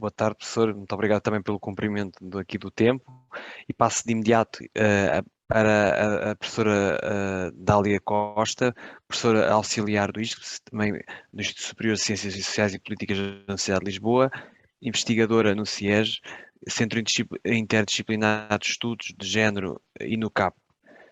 Boa tarde, professor. Muito obrigado também pelo cumprimento aqui do tempo. E passo de imediato para a professora Dália Costa, professora auxiliar do ISCS, também do Instituto Superior de Ciências Sociais e Políticas da Universidade de Lisboa, investigadora no CIES, Centro Interdisciplinar de Estudos de Género, e no CAP,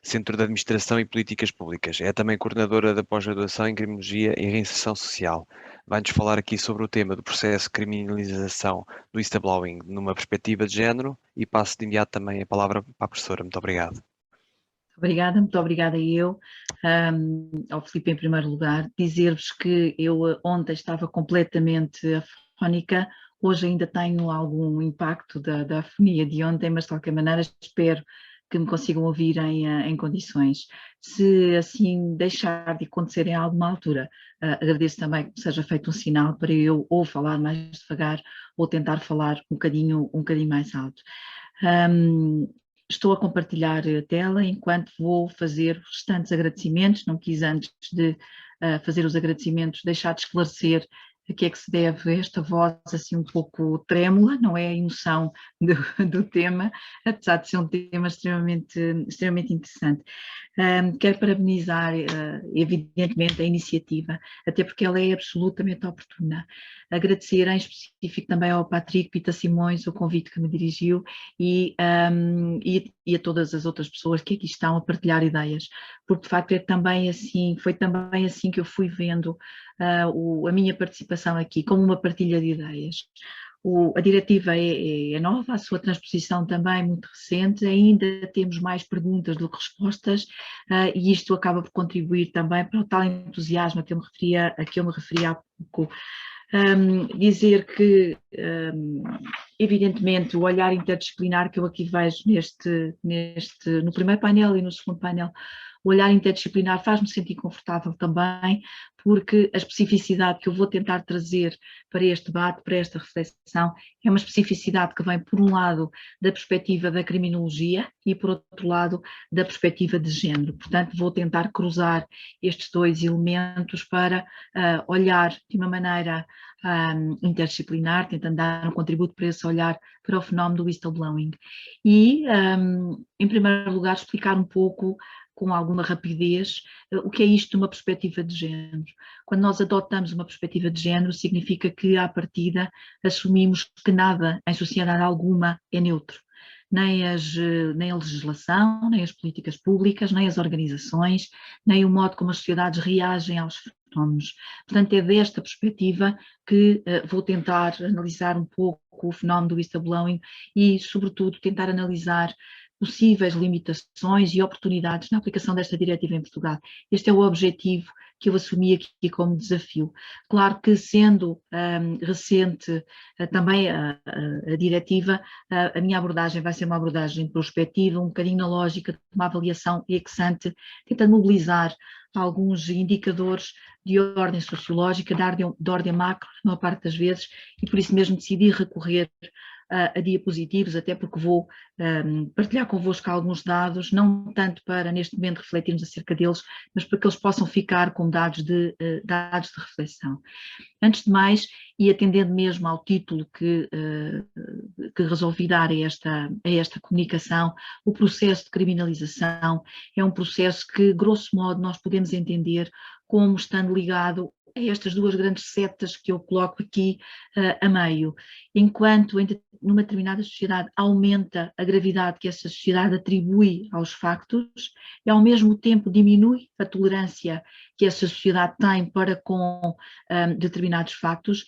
Centro de Administração e Políticas Públicas. É também coordenadora da pós-graduação em Criminologia e Reinserção Social. Vai-nos falar aqui sobre o tema do processo de criminalização do whistleblowing numa perspectiva de género, e passo de imediato também a palavra para a professora. Muito obrigado. Obrigada, muito obrigada eu, ao Filipe em primeiro lugar, dizer-vos que eu ontem estava completamente afónica, hoje ainda tenho algum impacto da afonia de ontem, mas de qualquer maneira espero que me consigam ouvir em condições. Se assim deixar de acontecer em alguma altura, agradeço também que seja feito um sinal para eu ou falar mais devagar ou tentar falar um bocadinho mais alto. Estou a compartilhar a tela enquanto vou fazer os restantes agradecimentos. Não quis, antes de fazer os agradecimentos, deixar de esclarecer a que é que se deve esta voz assim um pouco trêmula, não é a emoção do tema, apesar de ser um tema extremamente interessante. Quero parabenizar, evidentemente, a iniciativa, até porque ela é absolutamente oportuna. Agradecer em específico também ao Patrick Pita Simões o convite que me dirigiu e a todas as outras pessoas que aqui estão a partilhar ideias, porque de facto foi também assim que eu fui vendo a minha participação aqui, como uma partilha de ideias. A diretiva é nova, a sua transposição também é muito recente, ainda temos mais perguntas do que respostas, e isto acaba por contribuir também para o tal entusiasmo a que eu me referia há pouco. Dizer que, evidentemente, o olhar interdisciplinar que eu aqui vejo no primeiro painel e no segundo painel, o olhar interdisciplinar faz-me sentir confortável também, porque a especificidade que eu vou tentar trazer para este debate, para esta reflexão, é uma especificidade que vem, por um lado, da perspectiva da criminologia e, por outro lado, da perspectiva de género. Portanto, vou tentar cruzar estes dois elementos para olhar de uma maneira interdisciplinar, tentando dar um contributo para esse olhar para o fenómeno do whistleblowing. E, em primeiro lugar, explicar um pouco, com alguma rapidez, o que é isto de uma perspectiva de género. Quando nós adotamos uma perspectiva de género, significa que, à partida, assumimos que nada em sociedade alguma é neutro. Nem a legislação, nem as políticas públicas, nem as organizações, nem o modo como as sociedades reagem aos fenómenos. Portanto, é desta perspectiva que vou tentar analisar um pouco o fenómeno do whistleblowing e, sobretudo, tentar analisar possíveis limitações e oportunidades na aplicação desta diretiva em Portugal. Este é o objetivo que eu assumi aqui como desafio. Claro que, sendo recente também a diretiva, a minha abordagem vai ser uma abordagem prospectiva, um bocadinho na lógica de uma avaliação ex ante, tentando mobilizar alguns indicadores de ordem sociológica, de ordem macro, na maior parte das vezes, e por isso mesmo decidi recorrer a diapositivos, até porque vou partilhar convosco alguns dados, não tanto para neste momento refletirmos acerca deles, mas para que eles possam ficar como dados de reflexão. Antes de mais, e atendendo mesmo ao título que resolvi dar a esta comunicação, o processo de criminalização é um processo que, grosso modo, nós podemos entender como estando ligado a estas duas grandes setas que eu coloco aqui a meio. Enquanto numa determinada sociedade aumenta a gravidade que essa sociedade atribui aos factos, e ao mesmo tempo diminui a tolerância que essa sociedade tem para com determinados factos,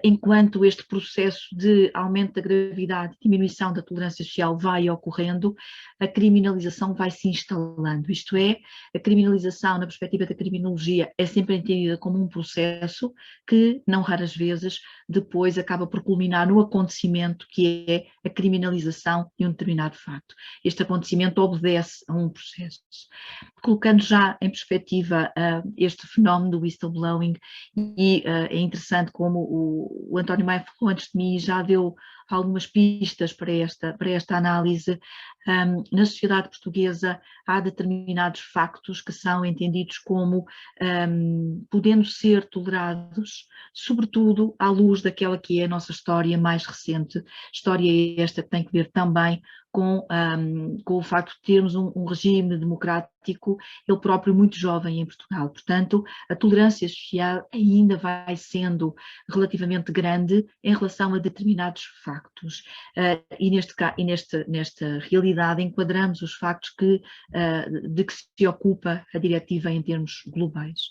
enquanto este processo de aumento da gravidade, diminuição da tolerância social vai ocorrendo, a criminalização vai se instalando. Isto é, a criminalização, na perspectiva da criminologia, é sempre entendida como um processo que, não raras vezes, depois acaba por culminar no acontecimento que é a criminalização de um determinado facto. Este acontecimento obedece a um processo. Colocando já em perspectiva este fenómeno do whistleblowing, e é interessante como o António Maia falou antes de mim, já deu algumas pistas para esta análise. Na sociedade portuguesa há determinados factos que são entendidos como podendo ser tolerados, sobretudo à luz daquela que é a nossa história mais recente, história esta que tem que ver também com o facto de termos um regime democrático, ele próprio muito jovem em Portugal. Portanto, a tolerância social ainda vai sendo relativamente grande em relação a determinados factos. E nesta realidade enquadramos os factos de que se ocupa a diretiva em termos globais.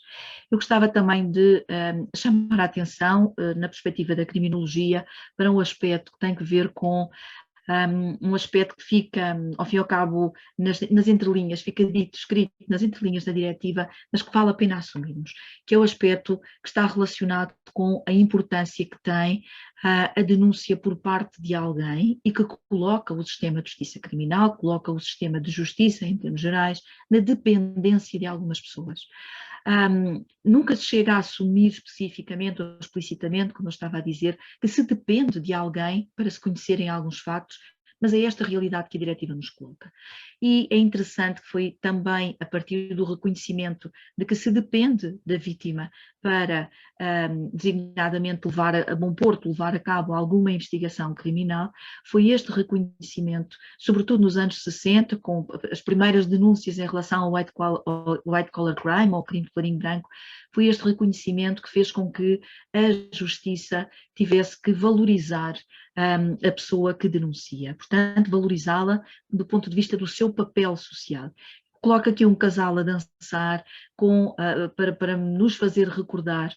Eu gostava também de chamar a atenção, na perspectiva da criminologia, para um aspecto que tem que ver com um aspecto que fica, ao fim e ao cabo, nas entrelinhas, fica dito, escrito nas entrelinhas da diretiva, mas que vale a pena assumirmos, que é o aspecto que está relacionado com a importância que tem a denúncia por parte de alguém e que coloca o sistema de justiça criminal, coloca o sistema de justiça, em termos gerais, na dependência de algumas pessoas. Nunca se chega a assumir especificamente ou explicitamente, como eu estava a dizer, que se depende de alguém para se conhecerem alguns factos, mas é esta realidade que a diretiva nos coloca. E é interessante que foi também a partir do reconhecimento de que se depende da vítima para, designadamente, levar a bom porto, levar a cabo alguma investigação criminal, foi este reconhecimento, sobretudo nos anos 60, com as primeiras denúncias em relação ao white collar crime, ao crime de colarinho branco, foi este reconhecimento que fez com que a justiça tivesse que valorizar a pessoa que denuncia, portanto, valorizá-la do ponto de vista do seu papel social. Coloca aqui um casal a dançar para nos fazer recordar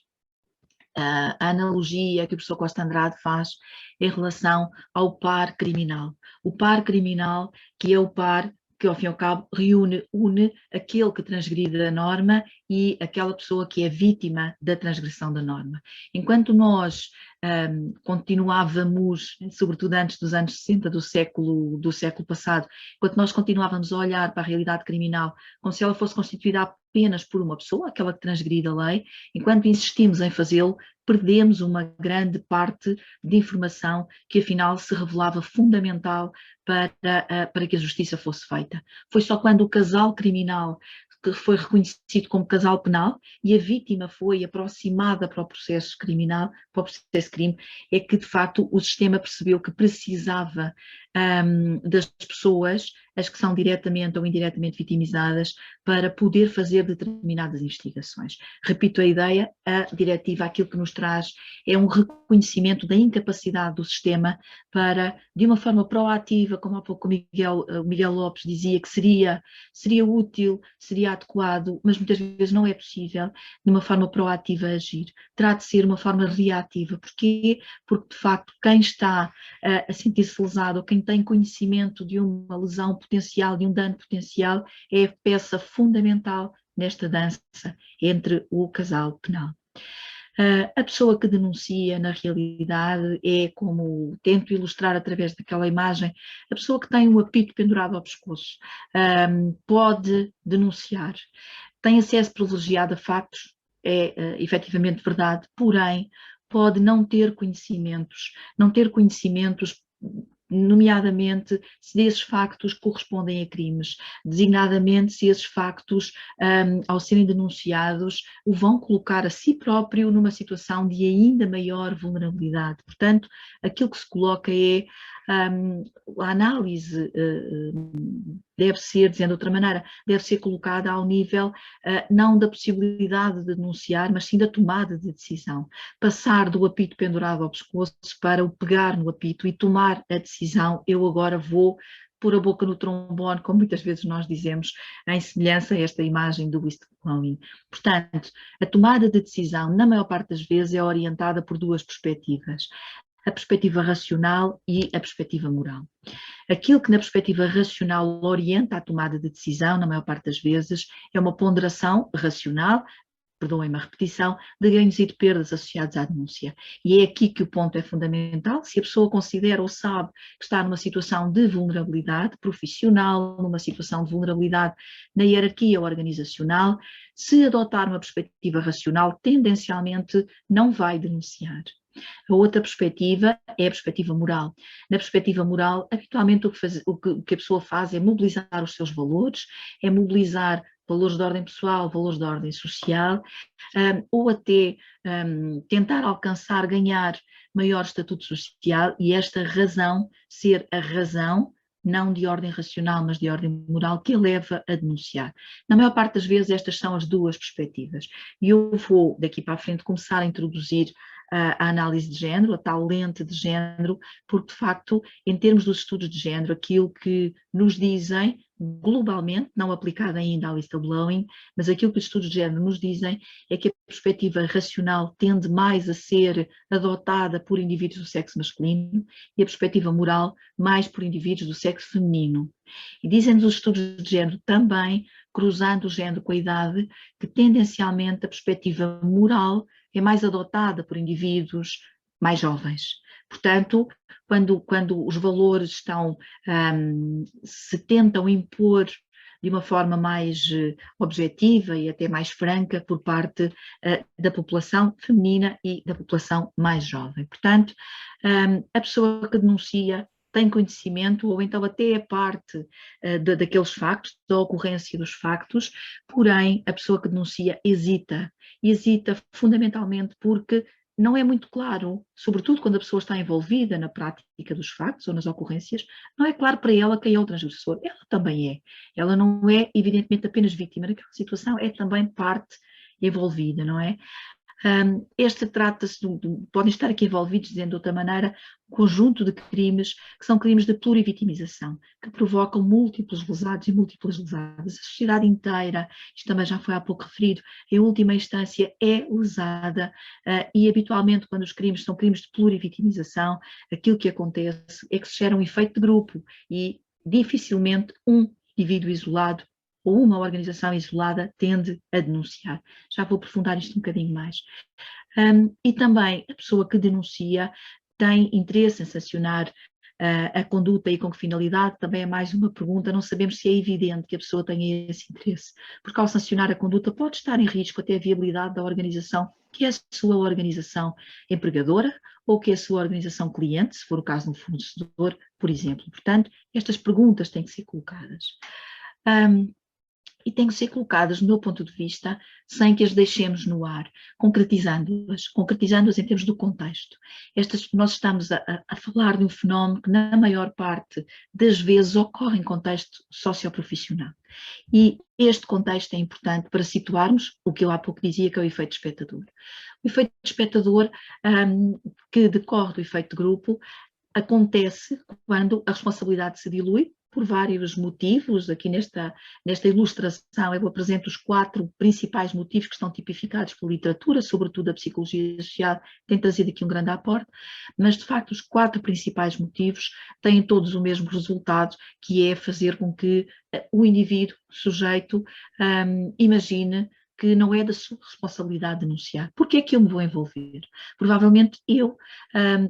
a analogia que o professor Costa Andrade faz em relação ao par criminal. O par criminal, que é o par que, ao fim e ao cabo, une aquele que transgride a norma e aquela pessoa que é vítima da transgressão da norma. Enquanto nós continuávamos, sobretudo antes dos anos 60 do século passado, enquanto nós continuávamos a olhar para a realidade criminal como se ela fosse constituída apenas por uma pessoa, aquela que transgride a lei, enquanto insistimos em fazê-lo, perdemos uma grande parte de informação que afinal se revelava fundamental para que a justiça fosse feita. Foi só quando o casal criminal que foi reconhecido como casal penal e a vítima foi aproximada para o processo criminal, para o processo crime, é que de facto o sistema percebeu que precisava das pessoas, as que são diretamente ou indiretamente vitimizadas, para poder fazer determinadas investigações. Repito a ideia, a diretiva aquilo que nos traz é um reconhecimento da incapacidade do sistema para, de uma forma proativa, como há pouco o Miguel Lopes dizia, que seria útil, seria adequado, mas muitas vezes não é possível, de uma forma proativa agir. Terá de ser uma forma reativa. Porquê? Porque, de facto, quem está a sentir-se lesado ou quem tem conhecimento de uma lesão potencial, de um dano potencial, é a peça fundamental nesta dança entre o casal penal. A pessoa que denuncia, na realidade, é, como tento ilustrar através daquela imagem, a pessoa que tem um apito pendurado ao pescoço, pode denunciar, tem acesso privilegiado a factos, é efetivamente verdade, porém pode não ter conhecimentos, nomeadamente se esses factos correspondem a crimes, designadamente se esses factos, ao serem denunciados, o vão colocar a si próprio numa situação de ainda maior vulnerabilidade. Portanto, aquilo que se coloca é a análise deve ser, dizendo de outra maneira, deve ser colocada ao nível não da possibilidade de denunciar, mas sim da tomada de decisão. Passar do apito pendurado ao pescoço para o pegar no apito e tomar a decisão, eu agora vou pôr a boca no trombone, como muitas vezes nós dizemos, em semelhança a esta imagem do whistleblowing. Portanto, a tomada de decisão, na maior parte das vezes, é orientada por duas perspectivas. A perspectiva racional e a perspectiva moral. Aquilo que na perspectiva racional orienta a tomada de decisão, na maior parte das vezes, é uma ponderação racional, perdoem-me a repetição, de ganhos e de perdas associados à denúncia. E é aqui que o ponto é fundamental. Se a pessoa considera ou sabe que está numa situação de vulnerabilidade profissional, numa situação de vulnerabilidade na hierarquia organizacional, se adotar uma perspectiva racional, tendencialmente não vai denunciar. A outra perspectiva é a perspectiva moral. Na perspectiva moral, habitualmente o que a pessoa faz é mobilizar os seus valores, é mobilizar valores de ordem pessoal, valores de ordem social, ou até tentar alcançar, ganhar maior estatuto social, e esta razão ser a razão, não de ordem racional, mas de ordem moral, que a leva a denunciar. Na maior parte das vezes estas são as duas perspectivas. E eu vou, daqui para a frente, começar a introduzir a análise de género, a tal lente de género, porque de facto, em termos dos estudos de género, aquilo que nos dizem, globalmente, não aplicado ainda à whistleblowing, mas aquilo que os estudos de género nos dizem é que a perspectiva racional tende mais a ser adotada por indivíduos do sexo masculino e a perspectiva moral mais por indivíduos do sexo feminino. E dizem-nos os estudos de género também, cruzando o género com a idade, que tendencialmente a perspectiva moral é mais adotada por indivíduos mais jovens. Portanto, quando os valores estão, se tentam impor de uma forma mais objetiva e até mais franca por parte da população feminina e da população mais jovem. Portanto, a pessoa que denuncia tem conhecimento ou então até é parte daqueles factos, da ocorrência dos factos, porém a pessoa que denuncia hesita. E hesita fundamentalmente porque não é muito claro, sobretudo quando a pessoa está envolvida na prática dos factos ou nas ocorrências, não é claro para ela quem é o transgressor. Ela também é. Ela não é, evidentemente, apenas vítima daquela situação, é também parte envolvida, não é? Este trata-se, podem estar aqui envolvidos, dizendo de outra maneira, um conjunto de crimes que são crimes de plurivitimização, que provocam múltiplos lesados e múltiplas lesadas. A sociedade inteira, isto também já foi há pouco referido, em última instância é lesada e habitualmente quando os crimes são crimes de plurivitimização, aquilo que acontece é que se gera um efeito de grupo e dificilmente um indivíduo isolado ou uma organização isolada tende a denunciar. Já vou aprofundar isto um bocadinho mais. E também a pessoa que denuncia tem interesse em sancionar a conduta e com que finalidade, também é mais uma pergunta, não sabemos se é evidente que a pessoa tenha esse interesse, porque ao sancionar a conduta pode estar em risco até a viabilidade da organização, que é a sua organização empregadora ou que é a sua organização cliente, se for o caso de um fornecedor, por exemplo. Portanto, estas perguntas têm que ser colocadas. E têm que ser colocadas, do meu ponto de vista, sem que as deixemos no ar, concretizando-as em termos do contexto. Nós estamos a falar de um fenómeno que, na maior parte das vezes, ocorre em contexto socioprofissional. E este contexto é importante para situarmos o que eu há pouco dizia, que é o efeito espectador. O efeito espectador, que decorre do efeito de grupo, acontece quando a responsabilidade se dilui, por vários motivos. Aqui nesta ilustração eu apresento os 4 principais motivos que estão tipificados pela literatura, sobretudo a psicologia social tem trazido aqui um grande aporte, mas de facto os 4 principais motivos têm todos o mesmo resultado, que é fazer com que o indivíduo, o sujeito, imagine que não é da sua responsabilidade denunciar. Porquê é que eu me vou envolver? Provavelmente eu,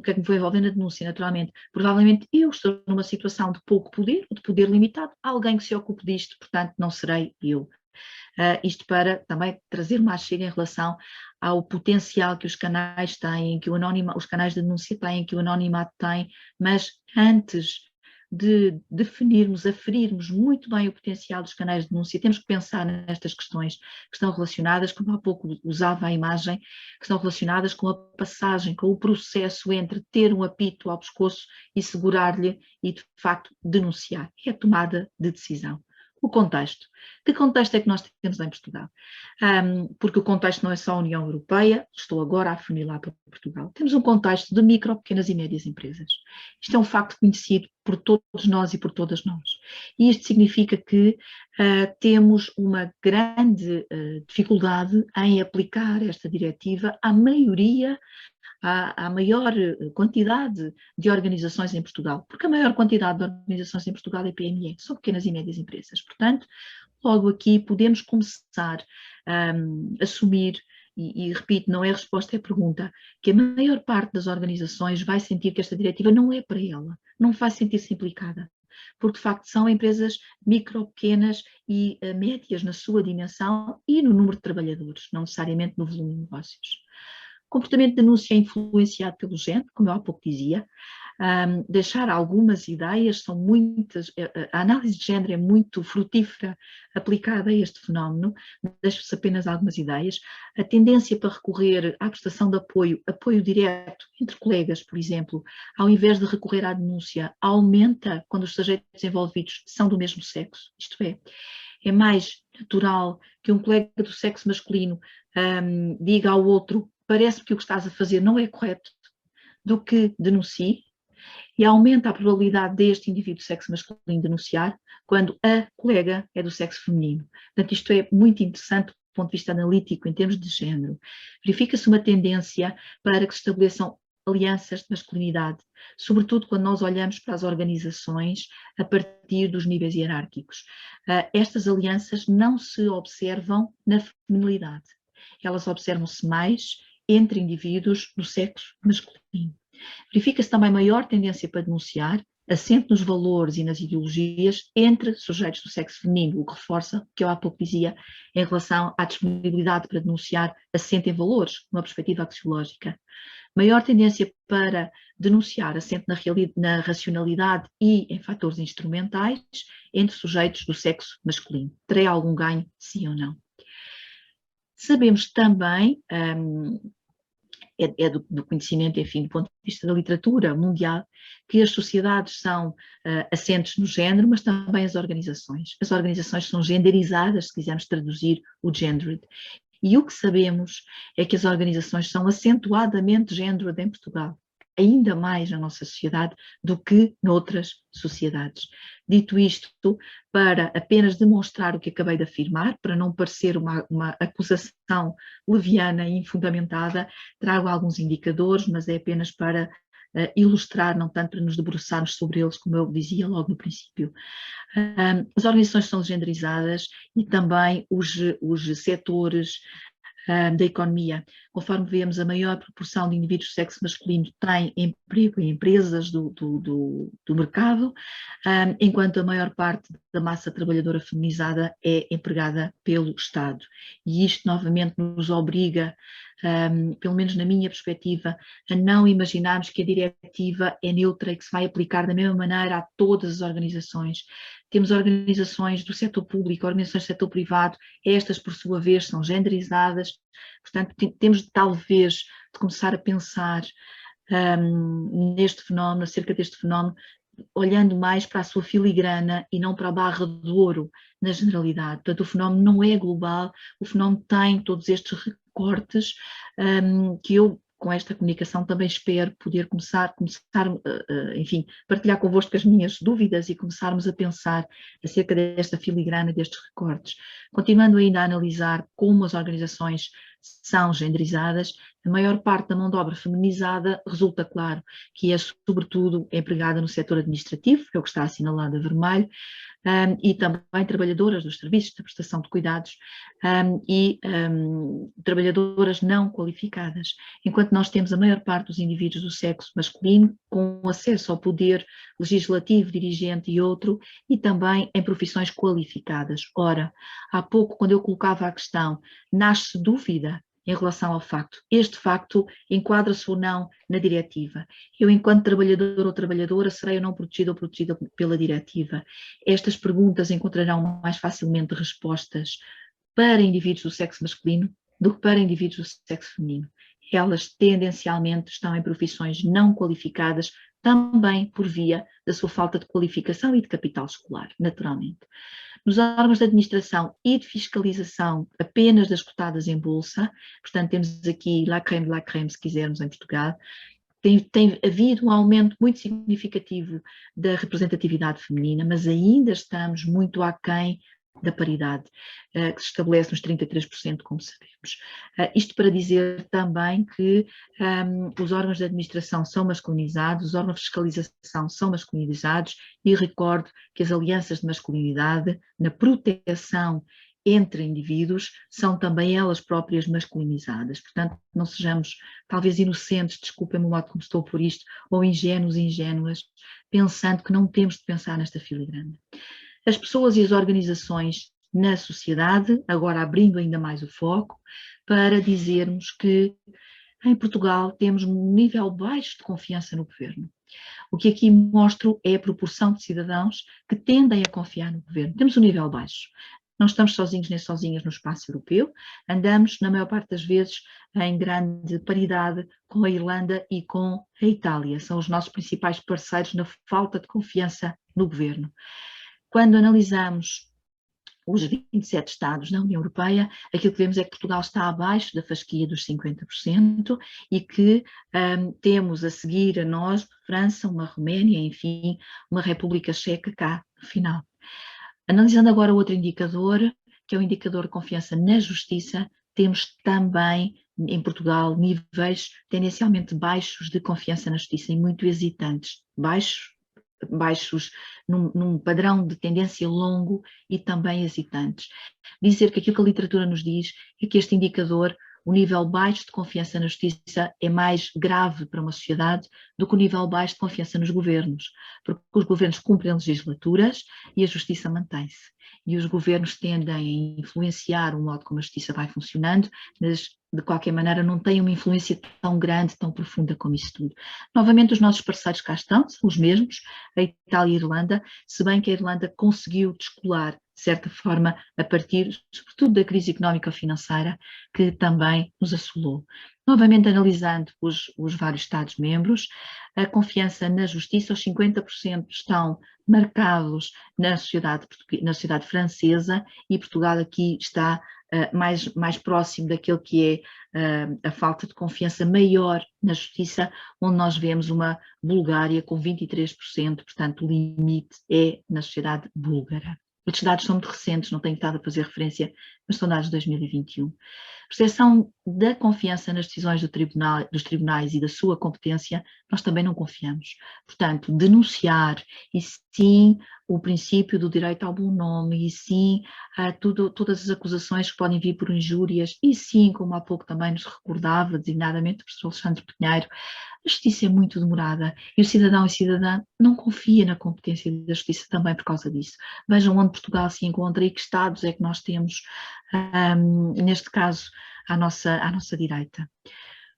que é que me vou envolver na denúncia, naturalmente, provavelmente eu estou numa situação de pouco poder, ou de poder limitado, há alguém que se ocupe disto, portanto não serei eu. Isto para também trazer uma chega em relação ao potencial que os canais têm, que os canais de denúncia têm, que o anonimato tem, mas antes de definirmos, aferirmos muito bem o potencial dos canais de denúncia, temos que pensar nestas questões que estão relacionadas, como há pouco usava a imagem, que estão relacionadas com a passagem, com o processo entre ter um apito ao pescoço e segurar-lhe e, de facto, denunciar. É a tomada de decisão. O contexto. Que contexto é que nós temos em Portugal? Porque o contexto não é só a União Europeia, estou agora a afunilar para Portugal. Temos um contexto de micro, pequenas e médias empresas. Isto é um facto conhecido por todos nós e por todas nós. E isto significa que temos uma grande dificuldade em aplicar esta diretiva à maioria, à maior quantidade de organizações em Portugal, porque a maior quantidade de organizações em Portugal é PME, são pequenas e médias empresas. Portanto, logo aqui podemos começar a assumir, e repito, não é resposta, é pergunta, que a maior parte das organizações vai sentir que esta diretiva não é para ela, não vai sentir-se implicada, porque de facto são empresas micro, pequenas e médias na sua dimensão e no número de trabalhadores, não necessariamente no volume de negócios. O comportamento de denúncia é influenciado pelo género, como eu há pouco dizia. Deixar algumas ideias, são muitas, a análise de género é muito frutífera aplicada a este fenómeno, deixo-se apenas algumas ideias. A tendência para recorrer à prestação de apoio direto entre colegas, por exemplo, ao invés de recorrer à denúncia, aumenta quando os sujeitos envolvidos são do mesmo sexo, isto é mais natural que um colega do sexo masculino diga ao outro: parece que o que estás a fazer não é correto, do que denuncie, e aumenta a probabilidade deste indivíduo do sexo masculino denunciar quando a colega é do sexo feminino. Portanto, isto é muito interessante do ponto de vista analítico em termos de género. Verifica-se uma tendência para que se estabeleçam alianças de masculinidade, sobretudo quando nós olhamos para as organizações a partir dos níveis hierárquicos. Estas alianças não se observam na feminilidade, elas observam-se mais entre indivíduos do sexo masculino. Verifica-se também maior tendência para denunciar, assente nos valores e nas ideologias entre sujeitos do sexo feminino, o que reforça o que eu há pouco dizia em relação à disponibilidade para denunciar, assente em valores, numa perspectiva axiológica. Maior tendência para denunciar, assente na racionalidade e em fatores instrumentais entre sujeitos do sexo masculino. Terei algum ganho, sim ou não? Sabemos também, do conhecimento, enfim, do ponto de vista da literatura mundial, que as sociedades são assentes no género, mas também as organizações. As organizações são genderizadas, se quisermos traduzir o gendered. E o que sabemos é que as organizações são acentuadamente gendered em Portugal, ainda mais na nossa sociedade do que noutras sociedades. Dito isto, para apenas demonstrar o que acabei de afirmar, para não parecer uma acusação leviana e infundamentada, trago alguns indicadores, mas é apenas para ilustrar, não tanto para nos debruçarmos sobre eles, como eu dizia logo no princípio. As organizações são genderizadas e também os setores da economia. Conforme vemos, a maior proporção de indivíduos do sexo masculino tem emprego em empresas do mercado, enquanto a maior parte da massa trabalhadora feminizada é empregada pelo Estado. E isto novamente nos obriga, pelo menos na minha perspectiva, a não imaginarmos que a diretiva é neutra e que se vai aplicar da mesma maneira a todas as organizações. Temos organizações do setor público, organizações do setor privado, estas por sua vez são genderizadas, portanto temos talvez de começar a pensar neste fenómeno, acerca deste fenómeno, olhando mais para a sua filigrana e não para a barra de ouro na generalidade. Portanto, o fenómeno não é global, o fenómeno tem todos estes recortes que eu, com esta comunicação, também espero poder começar, enfim, partilhar convosco as minhas dúvidas e começarmos a pensar acerca desta filigrana, destes recortes. Continuando ainda a analisar como as organizações são genderizadas, a maior parte da mão de obra feminizada resulta claro que é sobretudo empregada no setor administrativo, que é o que está assinalado a vermelho, e também trabalhadoras dos serviços de prestação de cuidados e trabalhadoras não qualificadas, enquanto nós temos a maior parte dos indivíduos do sexo masculino com acesso ao poder legislativo, dirigente e outro, e também em profissões qualificadas. Ora, há pouco, quando eu colocava a questão, nasce dúvida em relação ao facto. Este facto enquadra-se ou não na diretiva. Eu, enquanto trabalhador ou trabalhadora, serei ou não protegida ou protegida pela diretiva? Estas perguntas encontrarão mais facilmente respostas para indivíduos do sexo masculino do que para indivíduos do sexo feminino. Elas tendencialmente estão em profissões não qualificadas, também por via da sua falta de qualificação e de capital escolar, naturalmente. Nos órgãos de administração e de fiscalização apenas das cotadas em bolsa, portanto temos aqui la crème, se quisermos, em Portugal, tem havido um aumento muito significativo da representatividade feminina, mas ainda estamos muito aquém da paridade, que se estabelece nos 33%, como sabemos. Isto para dizer também que os órgãos de administração são masculinizados, os órgãos de fiscalização são masculinizados, e recordo que as alianças de masculinidade na proteção entre indivíduos são também elas próprias masculinizadas. Portanto, não sejamos talvez inocentes, desculpem-me o modo como estou por isto, ou ingênuos e ingênuas, pensando que não temos de pensar nesta filigrana. As pessoas e as organizações na sociedade, agora abrindo ainda mais o foco, para dizermos que Em Portugal temos um nível baixo de confiança no governo. O que aqui mostro é a proporção de cidadãos que tendem a confiar no governo. Temos um nível baixo. Não estamos sozinhos nem sozinhas no espaço europeu, andamos, na maior parte das vezes, em grande paridade com a Irlanda e com a Itália. São os nossos principais parceiros na falta de confiança no governo. Quando analisamos os 27 Estados na União Europeia, aquilo que vemos é que Portugal está abaixo da fasquia dos 50% e que temos a seguir a nós, França, uma Roménia, enfim, uma República Checa cá no final. Analisando agora outro indicador, que é o indicador de confiança na justiça, temos também em Portugal níveis tendencialmente baixos de confiança na justiça e muito hesitantes, baixos num padrão de tendência longo e também hesitantes. Dizer que aquilo que a literatura nos diz é que este indicador, o nível baixo de confiança na justiça, é mais grave para uma sociedade do que o nível baixo de confiança nos governos, porque os governos cumprem legislaturas e a justiça mantém-se. E os governos tendem a influenciar o modo como a justiça vai funcionando, mas de qualquer maneira não têm uma influência tão grande, tão profunda como isso tudo. Novamente os nossos parceiros cá estão, são os mesmos, a Itália e a Irlanda, se bem que a Irlanda conseguiu descolar, de certa forma, a partir, sobretudo, da crise económico-financeira que também nos assolou. Novamente, analisando os vários Estados-membros, a confiança na justiça, os 50% estão marcados na sociedade francesa e Portugal aqui está mais próximo daquilo que é a falta de confiança maior na justiça, onde nós vemos uma Bulgária com 23%, portanto o limite é na sociedade búlgara. Estes dados são muito recentes, não tenho estado a fazer referência, mas são dados de 2021. Percepção da confiança nas decisões dos tribunais e da sua competência, nós também não confiamos. Portanto, denunciar, e sim o princípio do direito ao bom nome, e sim todas as acusações que podem vir por injúrias, e sim, como há pouco também nos recordava, designadamente o professor Alexandre Pinheiro, a justiça é muito demorada e o cidadão e cidadã não confia na competência da justiça também por causa disso. Vejam onde Portugal se encontra e que estados é que nós temos, neste caso, à nossa direita.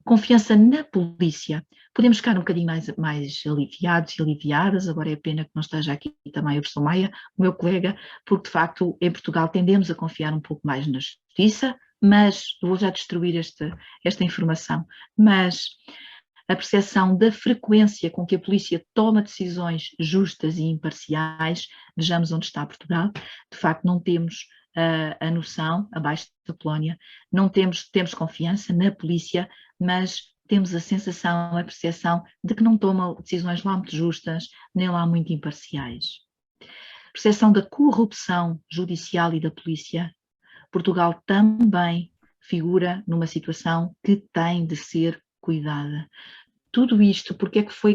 Confiança na polícia. Podemos ficar um bocadinho mais aliviados e aliviadas, agora é pena que não esteja aqui também o professor Maia, o meu colega, porque de facto em Portugal tendemos a confiar um pouco mais na justiça, mas vou já destruir esta informação, mas a percepção da frequência com que a polícia toma decisões justas e imparciais, vejamos onde está Portugal, de facto não temos a noção, abaixo da Polónia, não temos confiança na polícia, mas temos a sensação, a percepção de que não toma decisões lá muito justas, nem lá muito imparciais. Percepção da corrupção judicial e da polícia, Portugal também figura numa situação que tem de ser cuidada. Tudo isto,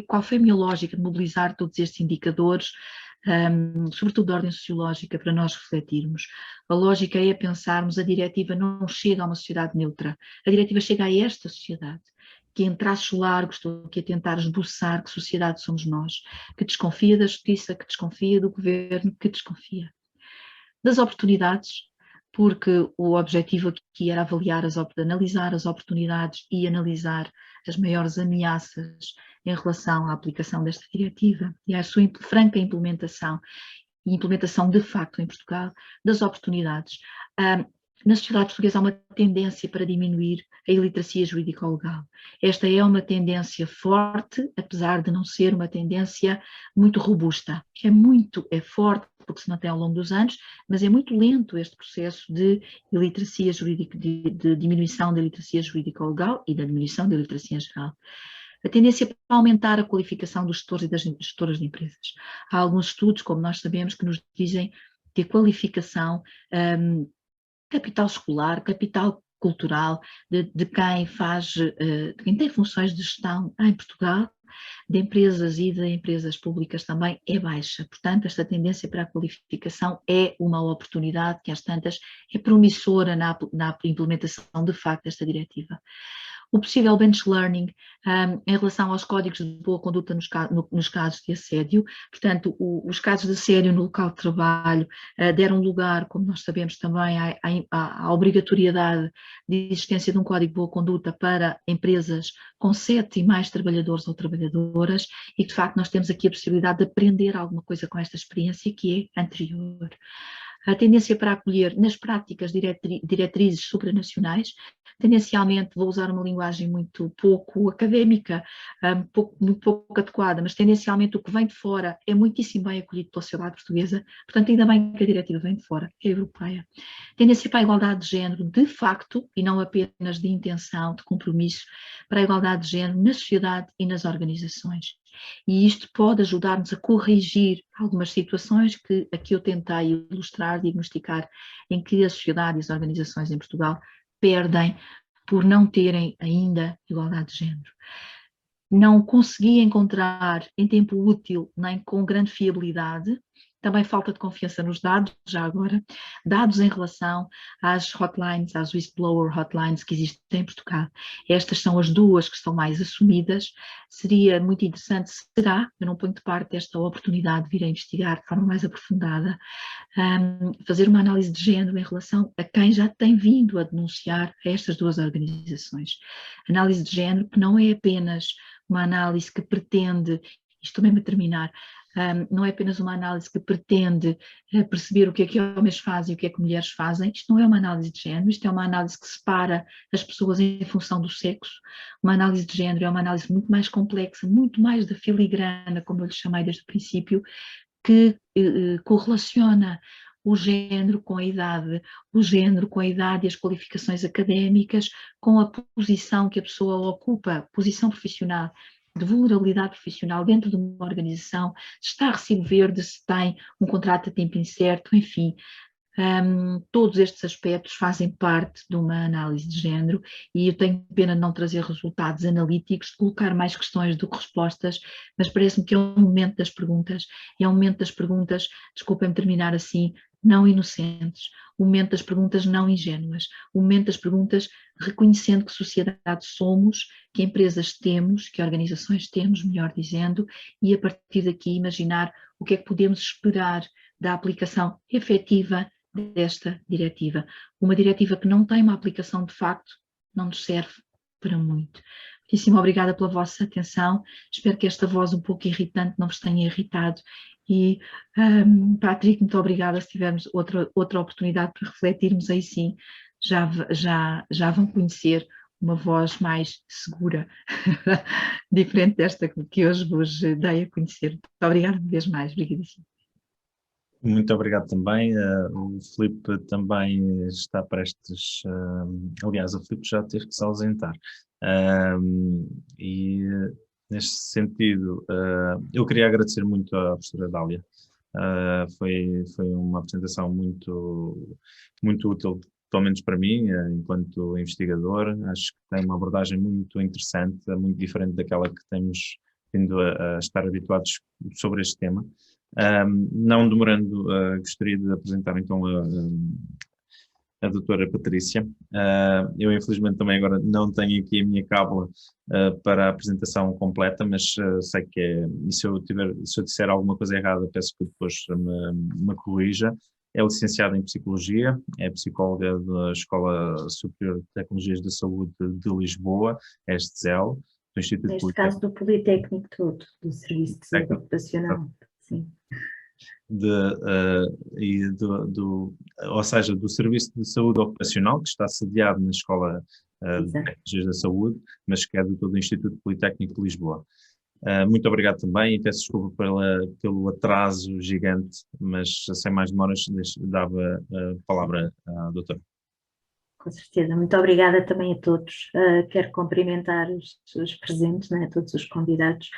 qual foi a minha lógica de mobilizar todos estes indicadores, sobretudo de ordem sociológica, para nós refletirmos? A lógica é pensarmos, a diretiva não chega a uma sociedade neutra, a diretiva chega a esta sociedade, que em traços largos estou aqui a tentar esboçar que sociedade somos nós, que desconfia da justiça, que desconfia do governo, que desconfia das oportunidades, porque o objetivo aqui era analisar as oportunidades e analisar as maiores ameaças em relação à aplicação desta diretiva e à sua franca implementação, e implementação de facto em Portugal, das oportunidades. Na sociedade portuguesa há uma tendência para diminuir a iliteracia jurídico-legal. Esta é uma tendência forte, apesar de não ser uma tendência muito robusta. É forte porque se mantém ao longo dos anos, mas é muito lento este processo de iliteracia jurídica, de diminuição da iliteracia jurídico-legal e da diminuição da iliteracia em geral. A tendência para aumentar a qualificação dos gestores e das gestoras de empresas. Há alguns estudos, como nós sabemos, que nos dizem que a qualificação, capital escolar, capital cultural, de quem tem funções de gestão em Portugal, de empresas e de empresas públicas também é baixa. Portanto, esta tendência para a qualificação é uma oportunidade que às tantas é promissora na implementação de facto desta diretiva. o possível bench learning em relação aos códigos de boa conduta nos casos de assédio. Portanto, os casos de assédio no local de trabalho deram lugar, como nós sabemos também, à obrigatoriedade de existência de um código de boa conduta para empresas com 7 e mais trabalhadores ou trabalhadoras, e de facto nós temos aqui a possibilidade de aprender alguma coisa com esta experiência que é anterior. A tendência para acolher nas práticas diretrizes supranacionais, tendencialmente vou usar uma linguagem muito pouco académica, muito pouco adequada, mas tendencialmente o que vem de fora é muitíssimo bem acolhido pela sociedade portuguesa, portanto ainda bem que a diretiva vem de fora, é europeia. Tendência para a igualdade de género de facto, e não apenas de intenção, de compromisso, para a igualdade de género na sociedade e nas organizações. E isto pode ajudar-nos a corrigir algumas situações que aqui eu tentei ilustrar, diagnosticar, em que a sociedade e as organizações em Portugal perdem por não terem ainda igualdade de género. Não consegui encontrar em tempo útil nem com grande fiabilidade, também falta de confiança nos dados, já agora, dados em relação às hotlines, às whistleblower hotlines que existem em Portugal. Estas são as duas que estão mais assumidas. Seria muito interessante, eu não ponho de parte esta oportunidade de vir a investigar de forma mais aprofundada, fazer uma análise de género em relação a quem já tem vindo a denunciar a estas duas organizações. Análise de género que não é apenas uma análise que pretende, isto mesmo a terminar, não é apenas uma análise que pretende perceber o que é que homens fazem e o que é que mulheres fazem. Isto não é uma análise de género, isto é uma análise que separa as pessoas em função do sexo. Uma análise de género é uma análise muito mais complexa, muito mais da filigrana, como eu lhe chamei desde o princípio, que correlaciona o género com a idade, o género com a idade e as qualificações académicas, com a posição que a pessoa ocupa, posição profissional, de vulnerabilidade profissional dentro de uma organização, se está a recibo verde, se tem um contrato a tempo incerto, enfim. Todos estes aspectos fazem parte de uma análise de género e eu tenho pena de não trazer resultados analíticos, de colocar mais questões do que respostas, mas parece-me que é um momento das perguntas, é um momento das perguntas, desculpem-me terminar assim, não inocentes, o momento das perguntas não ingênuas, o momento das perguntas reconhecendo que sociedade somos, que empresas temos, que organizações temos, melhor dizendo, e a partir daqui imaginar o que é que podemos esperar da aplicação efetiva desta diretiva. Uma diretiva que não tem uma aplicação de facto não nos serve para muito. Muitíssimo obrigada pela vossa atenção, espero que esta voz um pouco irritante não vos tenha irritado e Patrick, muito obrigada, se tivermos outra oportunidade para refletirmos aí sim, já vão conhecer uma voz mais segura, diferente desta que hoje vos dei a conhecer. Muito obrigada uma vez mais, obrigadíssimo. Muito obrigado também. O Filipe também está prestes, aliás, o Filipe já teve que se ausentar. E neste sentido, eu queria agradecer muito à professora Dália. Foi uma apresentação muito, muito útil, pelo menos para mim, enquanto investigador. Acho que tem uma abordagem muito interessante, muito diferente daquela que temos vindo a estar habituados sobre este tema. Não demorando, gostaria de apresentar então a doutora Patrícia. Eu infelizmente também agora não tenho aqui a minha cábula para a apresentação completa, mas sei que é, e se eu disser alguma coisa errada, peço que depois me corrija. É licenciada em Psicologia, é psicóloga da Escola Superior de Tecnologias da Saúde de Lisboa, ESTZEL, do Instituto Neste caso do Politécnico todo, do Serviço de Saúde Ocupacional. Sim. Ou seja, do Serviço de Saúde Ocupacional, que está sediado na Escola de Tecnologias da Saúde, mas que é do todo o Instituto Politécnico de Lisboa. Muito obrigado também e peço desculpa pelo atraso gigante, mas sem mais demoras dava a palavra à doutora. Com certeza, muito obrigada também a todos. Quero cumprimentar os presentes, né, todos os convidados.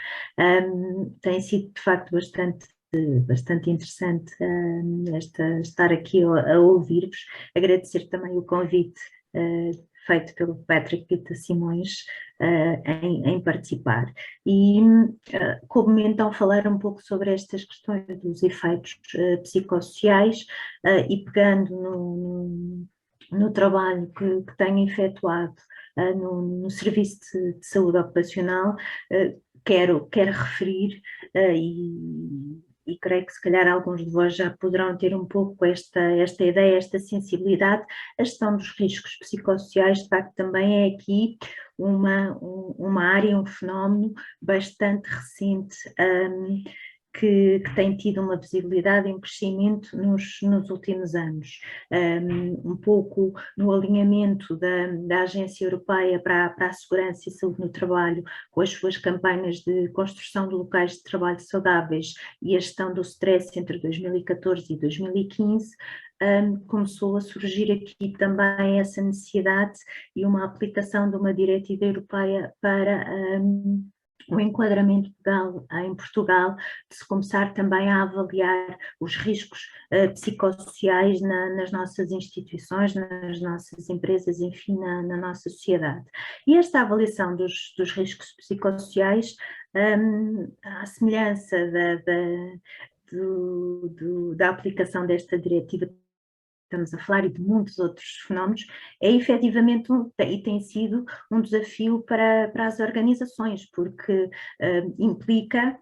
Tem sido de facto bastante interessante estar aqui a ouvir-vos. Agradecer também o convite feito pelo Patrick Pita Simões em participar. E como então falar um pouco sobre estas questões dos efeitos psicossociais e pegando no trabalho que tenho efetuado no Serviço de Saúde Ocupacional, quero referir, e creio que se calhar alguns de vós já poderão ter um pouco esta ideia, esta sensibilidade. A gestão dos riscos psicossociais, de facto, também é aqui uma área, um fenómeno bastante recente, que tem tido uma visibilidade e um crescimento nos últimos anos. Um pouco no alinhamento da Agência Europeia para a Segurança e Saúde no Trabalho, com as suas campanhas de construção de locais de trabalho saudáveis e a gestão do stress entre 2014 e 2015, começou a surgir aqui também essa necessidade e uma aplicação de uma diretiva europeia para o enquadramento legal em Portugal, de se começar também a avaliar os riscos psicossociais nas nossas instituições, nas nossas empresas, enfim, na nossa sociedade. E esta avaliação dos riscos psicossociais, à semelhança da aplicação desta diretiva, estamos a falar, e de muitos outros fenómenos, é efetivamente e tem sido um desafio para as organizações, porque implica,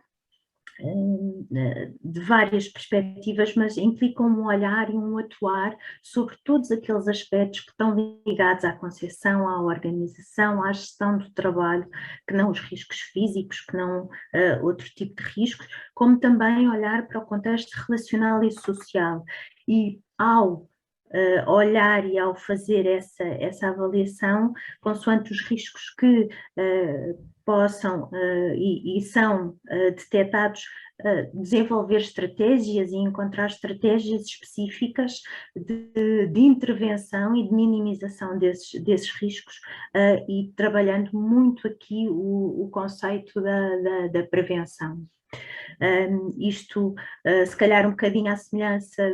de várias perspectivas, mas implica um olhar e um atuar sobre todos aqueles aspectos que estão ligados à concepção, à organização, à gestão do trabalho, que não os riscos físicos, que não outro tipo de riscos, como também olhar para o contexto relacional e social. E ao olhar e ao fazer essa avaliação, consoante os riscos que possam e são detectados, desenvolver estratégias e encontrar estratégias específicas de intervenção e de minimização desses riscos, e trabalhando muito aqui o conceito da prevenção. Isto, se calhar um bocadinho à semelhança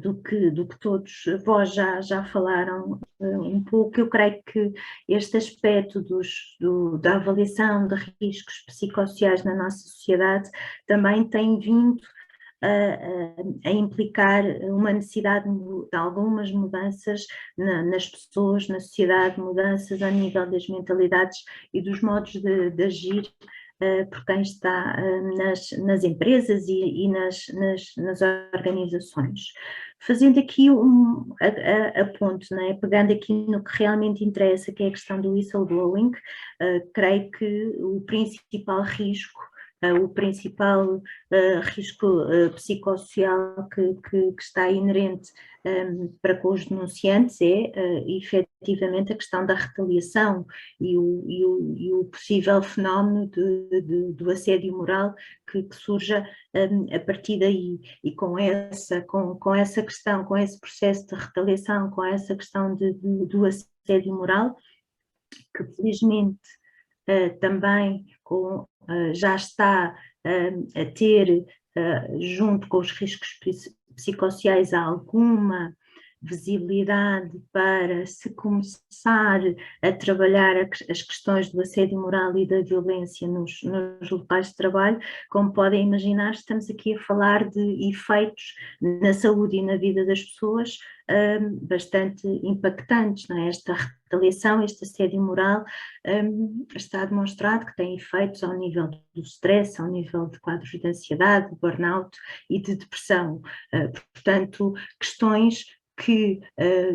do que todos vós já falaram um pouco. Eu creio que este aspecto da avaliação de riscos psicossociais na nossa sociedade também tem vindo a implicar uma necessidade de algumas mudanças nas pessoas, na sociedade, mudanças a nível das mentalidades e dos modos de agir por quem está nas empresas e nas organizações. Fazendo aqui a ponto, né? Pegando aqui no que realmente interessa, que é a questão do whistleblowing, creio que o principal risco, o principal risco psicossocial que está inerente para com os denunciantes é efetivamente a questão da retaliação e o possível fenómeno do assédio moral que surja a partir daí, e com essa questão, com esse processo de retaliação, com essa questão do assédio moral, que felizmente também já está a ter, junto com os riscos psicossociais, alguma visibilidade para se começar a trabalhar as questões do assédio moral e da violência nos locais de trabalho. Como podem imaginar, estamos aqui a falar de efeitos na saúde e na vida das pessoas bastante impactantes, não é? Esta retaliação, este assédio moral está demonstrado que tem efeitos ao nível do stress, ao nível de quadros de ansiedade, de burnout e de depressão. Portanto, questões que,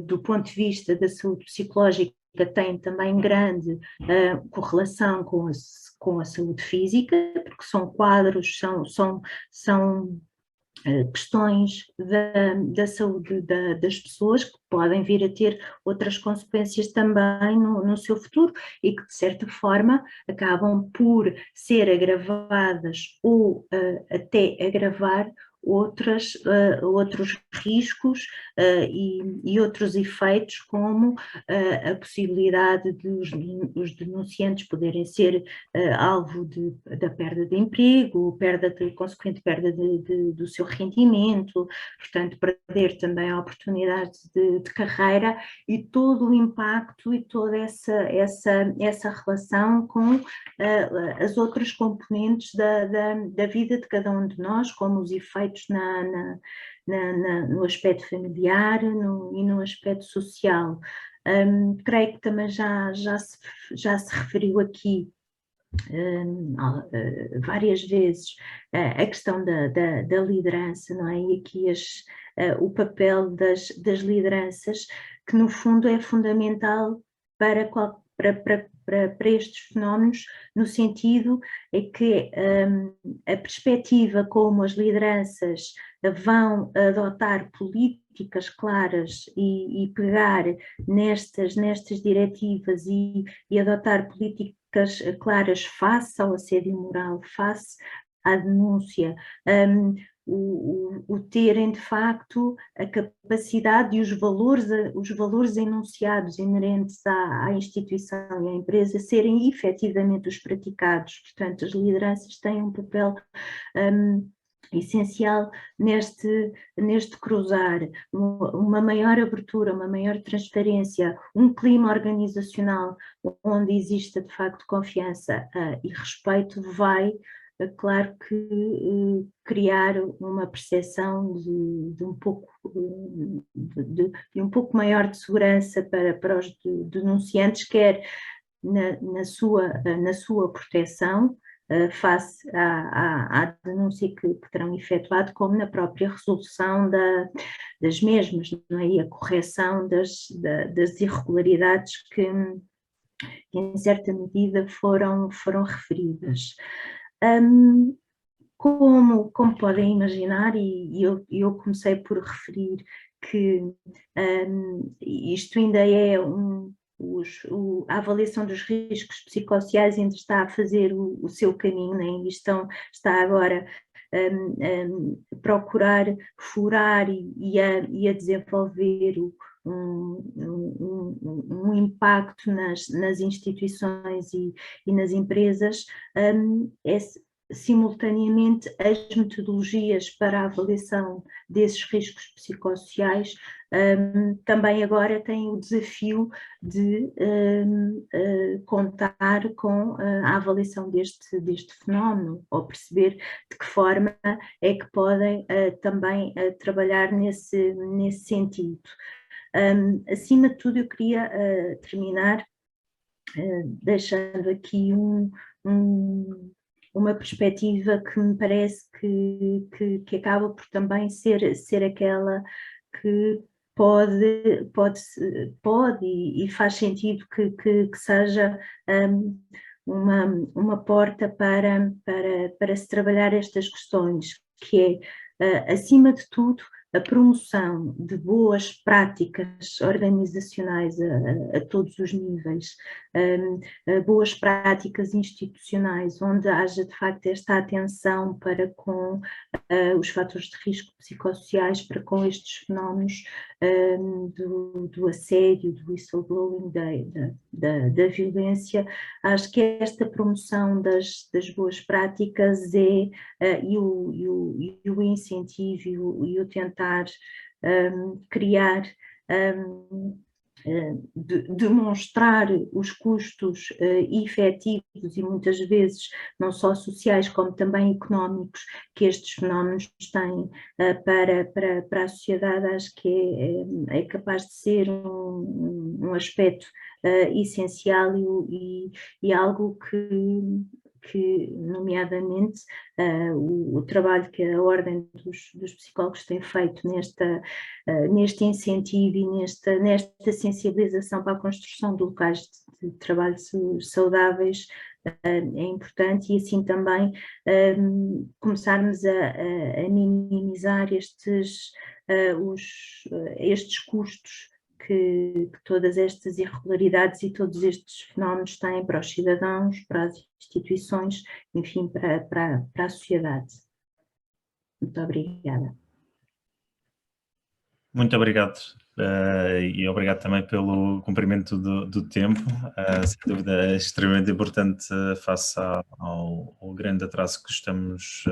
do ponto de vista da saúde psicológica, têm também grande correlação com a saúde física, porque são quadros, são questões da saúde das pessoas que podem vir a ter outras consequências também no seu futuro e que, de certa forma, acabam por ser agravadas ou até agravar outros riscos e outros efeitos, como a possibilidade dos denunciantes poderem ser alvo da perda de emprego, consequente perda do seu rendimento, portanto perder também a oportunidade de carreira, e todo o impacto e toda essa relação com as outras componentes da vida de cada um de nós, como os efeitos no aspecto familiar e no aspecto social. Creio que também já se referiu aqui várias vezes a questão da liderança, não é? E aqui o papel das lideranças, que no fundo é fundamental para estes fenómenos, no sentido é que a perspectiva como as lideranças vão adotar políticas claras e pegar nestas diretivas e adotar políticas claras face ao assédio moral, face à denúncia, o terem de facto a capacidade e os valores enunciados inerentes à instituição e à empresa serem efetivamente os praticados. Portanto, as lideranças têm um papel essencial neste cruzar uma maior abertura, uma maior transparência, um clima organizacional onde exista de facto confiança e respeito, vai, claro que, criar uma percepção de um pouco maior de segurança para os denunciantes, quer na sua proteção, face à denúncia que terão efetuado, como na própria resolução das mesmas, não é? E a correção das irregularidades que em certa medida foram referidas. Como podem imaginar, e eu comecei por referir que isto ainda é a avaliação dos riscos psicossociais ainda está a fazer o seu caminho, né? E está agora a procurar furar e a desenvolver um impacto nas instituições e nas empresas, simultaneamente as metodologias para a avaliação desses riscos psicossociais também agora têm o desafio de contar com a avaliação deste fenómeno, ou perceber de que forma é que podem também trabalhar nesse sentido. Acima de tudo, eu queria terminar deixando aqui uma perspectiva que me parece que acaba por também ser aquela que pode e faz sentido que seja uma porta para se trabalhar estas questões, que é, acima de tudo, a promoção de boas práticas organizacionais a todos os níveis, boas práticas institucionais, onde haja de facto esta atenção para com os fatores de risco psicossociais, para com estes fenómenos do assédio, do whistleblowing, da violência. Acho que esta promoção das boas práticas e o incentivo e o tentar criar, demonstrar os custos efetivos e muitas vezes não só sociais como também económicos que estes fenómenos têm para a sociedade, acho que é capaz de ser um aspecto essencial e algo que nomeadamente, o trabalho que a Ordem dos Psicólogos tem feito neste incentivo e nesta sensibilização para a construção de locais de trabalho saudáveis é importante, e assim também começarmos a minimizar estes custos que todas estas irregularidades e todos estes fenómenos têm para os cidadãos, para as instituições, enfim, para a sociedade. Muito obrigada. Muito obrigado e obrigado também pelo cumprimento do tempo, sem dúvida é extremamente importante face ao grande atraso que estamos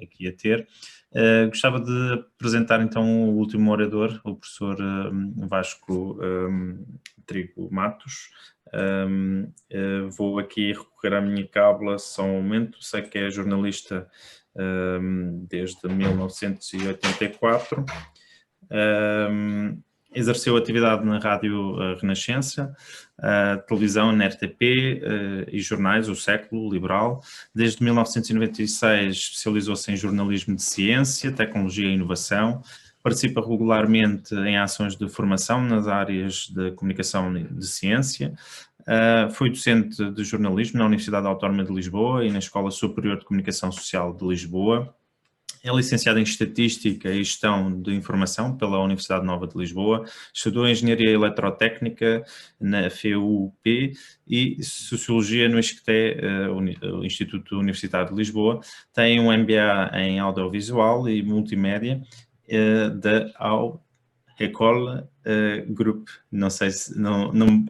aqui a ter. Gostava de apresentar então o último orador, o professor Vasco Trigo Matos. Vou aqui recorrer à minha cábula só um momento. Sei que é jornalista desde 1984. Exerceu atividade na Rádio Renascença, televisão na RTP e jornais, O Século, o Liberal. Desde 1996 especializou-se em jornalismo de ciência, tecnologia e inovação. Participa regularmente em ações de formação nas áreas de comunicação de ciência. Foi docente de jornalismo na Universidade Autónoma de Lisboa e na Escola Superior de Comunicação Social de Lisboa. É licenciado em Estatística e Gestão de Informação pela Universidade Nova de Lisboa, estudou Engenharia Eletrotécnica na FUP e Sociologia no ISCTE, o Instituto Universitário de Lisboa. Tem um MBA em Audiovisual e Multimédia da École Group. Não sei se,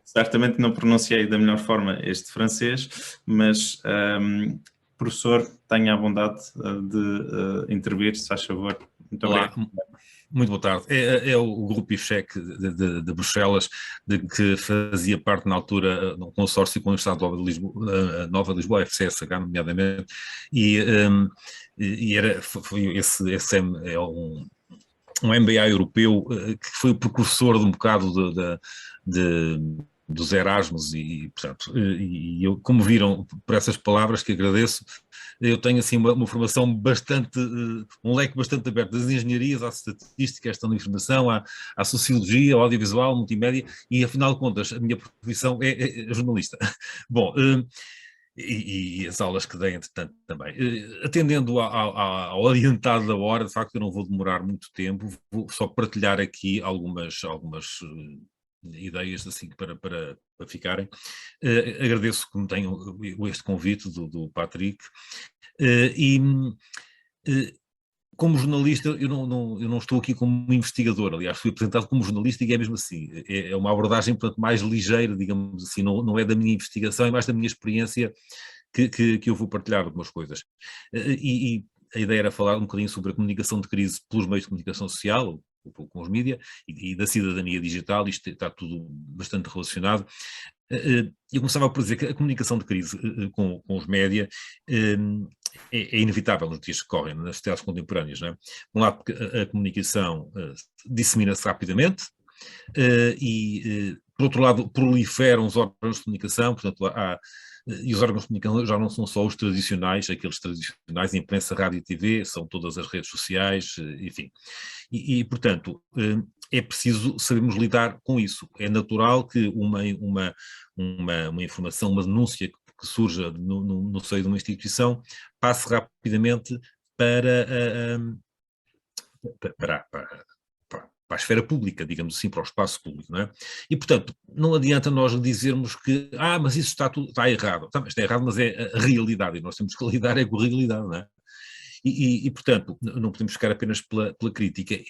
certamente não pronunciei da melhor forma este francês, mas... professor, tenha a bondade de intervir, se faz favor. Muito obrigado. Olá, muito boa tarde. É o grupo IFEC de Bruxelas, de que fazia parte na altura do consórcio com a Universidade Nova de Lisboa, FCSH, nomeadamente, e foi esse é um MBA europeu que foi o precursor de um bocado dos Erasmus e, portanto, eu, como viram por essas palavras que agradeço, eu tenho assim uma formação bastante, um leque bastante aberto, das engenharias à estatística, à gestão da informação, à sociologia, ao audiovisual, multimédia, e afinal de contas a minha profissão é jornalista. Bom, e as aulas que dei, entretanto, também. Atendendo ao adiantado da hora, de facto eu não vou demorar muito tempo, vou só partilhar aqui algumas ideias assim para ficarem. Agradeço que me tenham este convite do Patrick como jornalista eu não estou aqui como investigador, aliás fui apresentado como jornalista e é mesmo assim, é uma abordagem portanto mais ligeira, digamos assim, não é da minha investigação, é mais da minha experiência que eu vou partilhar algumas coisas. E a ideia era falar um bocadinho sobre a comunicação de crise pelos meios de comunicação social, com os mídias, e da cidadania digital, isto está tudo bastante relacionado. Eu começava por dizer que a comunicação de crise com os média é inevitável nos dias que correm, nas sociedades contemporâneas, não é? Por um lado, porque a comunicação dissemina-se rapidamente, por outro lado, proliferam os órgãos de comunicação, portanto, e os órgãos de comunicação já não são só os tradicionais, aqueles tradicionais, imprensa, rádio e TV, são todas as redes sociais, enfim. Portanto, é preciso sabermos lidar com isso. É natural que uma informação, uma denúncia que surja no seio de uma instituição passe rapidamente para a esfera pública, digamos assim, para o espaço público, não é? E, portanto, não adianta nós dizermos que, mas isso está errado. Está errado, mas é a realidade, e nós temos que lidar com a realidade, não é? Portanto, não podemos ficar apenas pela crítica.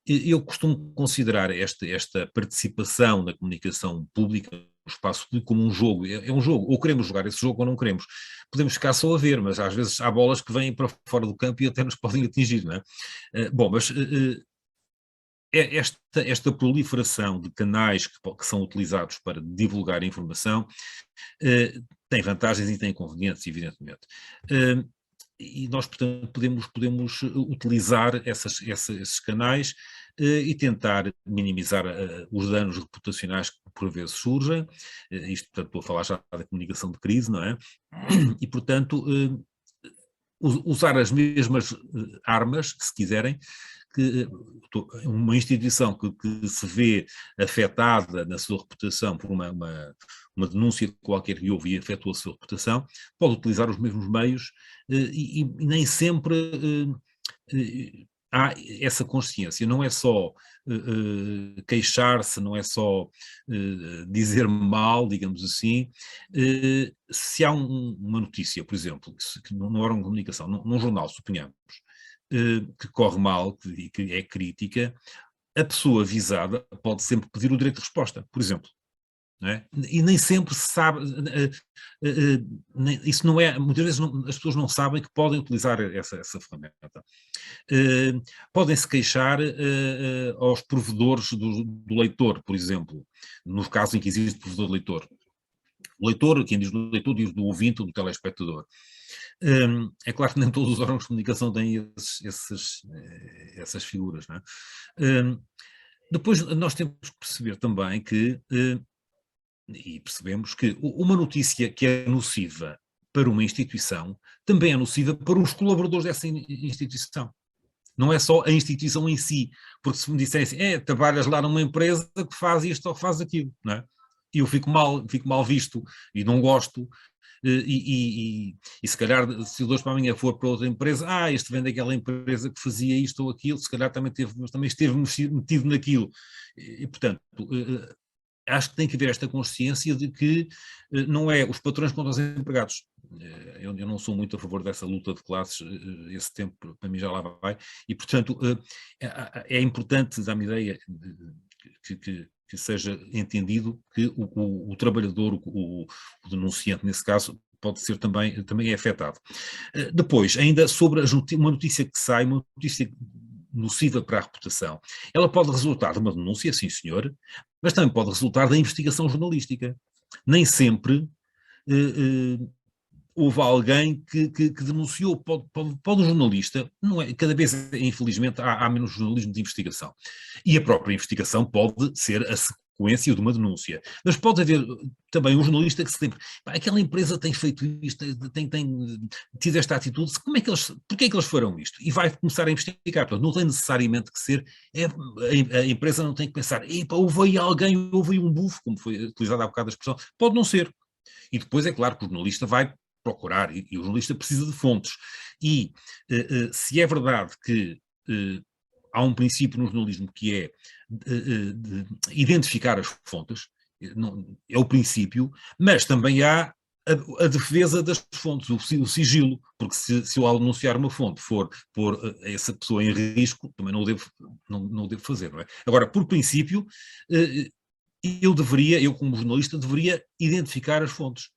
Eu costumo considerar esta participação na comunicação pública, no espaço público, como um jogo. É um jogo, ou queremos jogar esse jogo ou não queremos. Podemos ficar só a ver, mas às vezes há bolas que vêm para fora do campo e até nos podem atingir, não é? Bom, mas esta proliferação de canais que são utilizados para divulgar a informação tem vantagens e tem inconvenientes, evidentemente. E nós, portanto, podemos utilizar esses canais e tentar minimizar os danos reputacionais que por vezes surgem. Isto, portanto, estou a falar já da comunicação de crise, não é? E, portanto, usar as mesmas armas, se quiserem, que uma instituição que se vê afetada na sua reputação por uma denúncia qualquer que houve e afetou a sua reputação, pode utilizar os mesmos meios e nem sempre há essa consciência. Não é só queixar-se, não é só dizer mal, digamos assim. Se há uma notícia, por exemplo, no órgão de comunicação, num jornal, suponhamos, que corre mal, que é crítica, a pessoa visada pode sempre pedir o direito de resposta, por exemplo. Não é? E nem sempre se sabe, isso não é, muitas vezes as pessoas não sabem que podem utilizar essa ferramenta. Podem-se queixar aos provedores do leitor, por exemplo, no caso em que existe provedor de leitor. O leitor, quem diz do leitor, diz do ouvinte ou do telespectador. É claro que nem todos os órgãos de comunicação têm essas figuras, não é? Depois nós temos que perceber também que, e percebemos que uma notícia que é nociva para uma instituição também é nociva para os colaboradores dessa instituição. Não é só a instituição em si, porque se me dissessem, trabalhas lá numa empresa que faz isto ou faz aquilo, não é? E eu fico mal visto e não gosto, e se calhar se o 2 para amanhã for para outra empresa, este vem daquela empresa que fazia isto ou aquilo, se calhar também esteve metido naquilo. E portanto, acho que tem que haver esta consciência de que não é os patrões contra os empregados. Eu não sou muito a favor dessa luta de classes, esse tempo para mim já lá vai, e portanto é importante, dá-me ideia, que seja entendido que o trabalhador, o denunciante nesse caso, pode ser também é afetado. Depois, ainda sobre uma notícia que sai, uma notícia nociva para a reputação, ela pode resultar de uma denúncia, sim senhor, mas também pode resultar da investigação jornalística. Nem sempre houve alguém que denunciou, pode o jornalista, não é, cada vez, infelizmente, há menos jornalismo de investigação. E a própria investigação pode ser a sequência de uma denúncia. Mas pode haver também um jornalista que se lembre, aquela empresa tem feito isto, tem tido esta atitude, porquê é que eles farão isto? E vai começar a investigar. Portanto, não tem necessariamente que ser, a empresa não tem que pensar, houve aí alguém, houve aí um bufo, como foi utilizada há bocado a expressão, pode não ser. E depois é claro que o jornalista vai procurar, e o jornalista precisa de fontes. E se é verdade que há um princípio no jornalismo que é de identificar as fontes, é o princípio, mas também há a defesa das fontes, o sigilo, porque se eu ao anunciar uma fonte for pôr essa pessoa em risco, também não o devo fazer, não é? Agora, por princípio, eu como jornalista deveria identificar as fontes.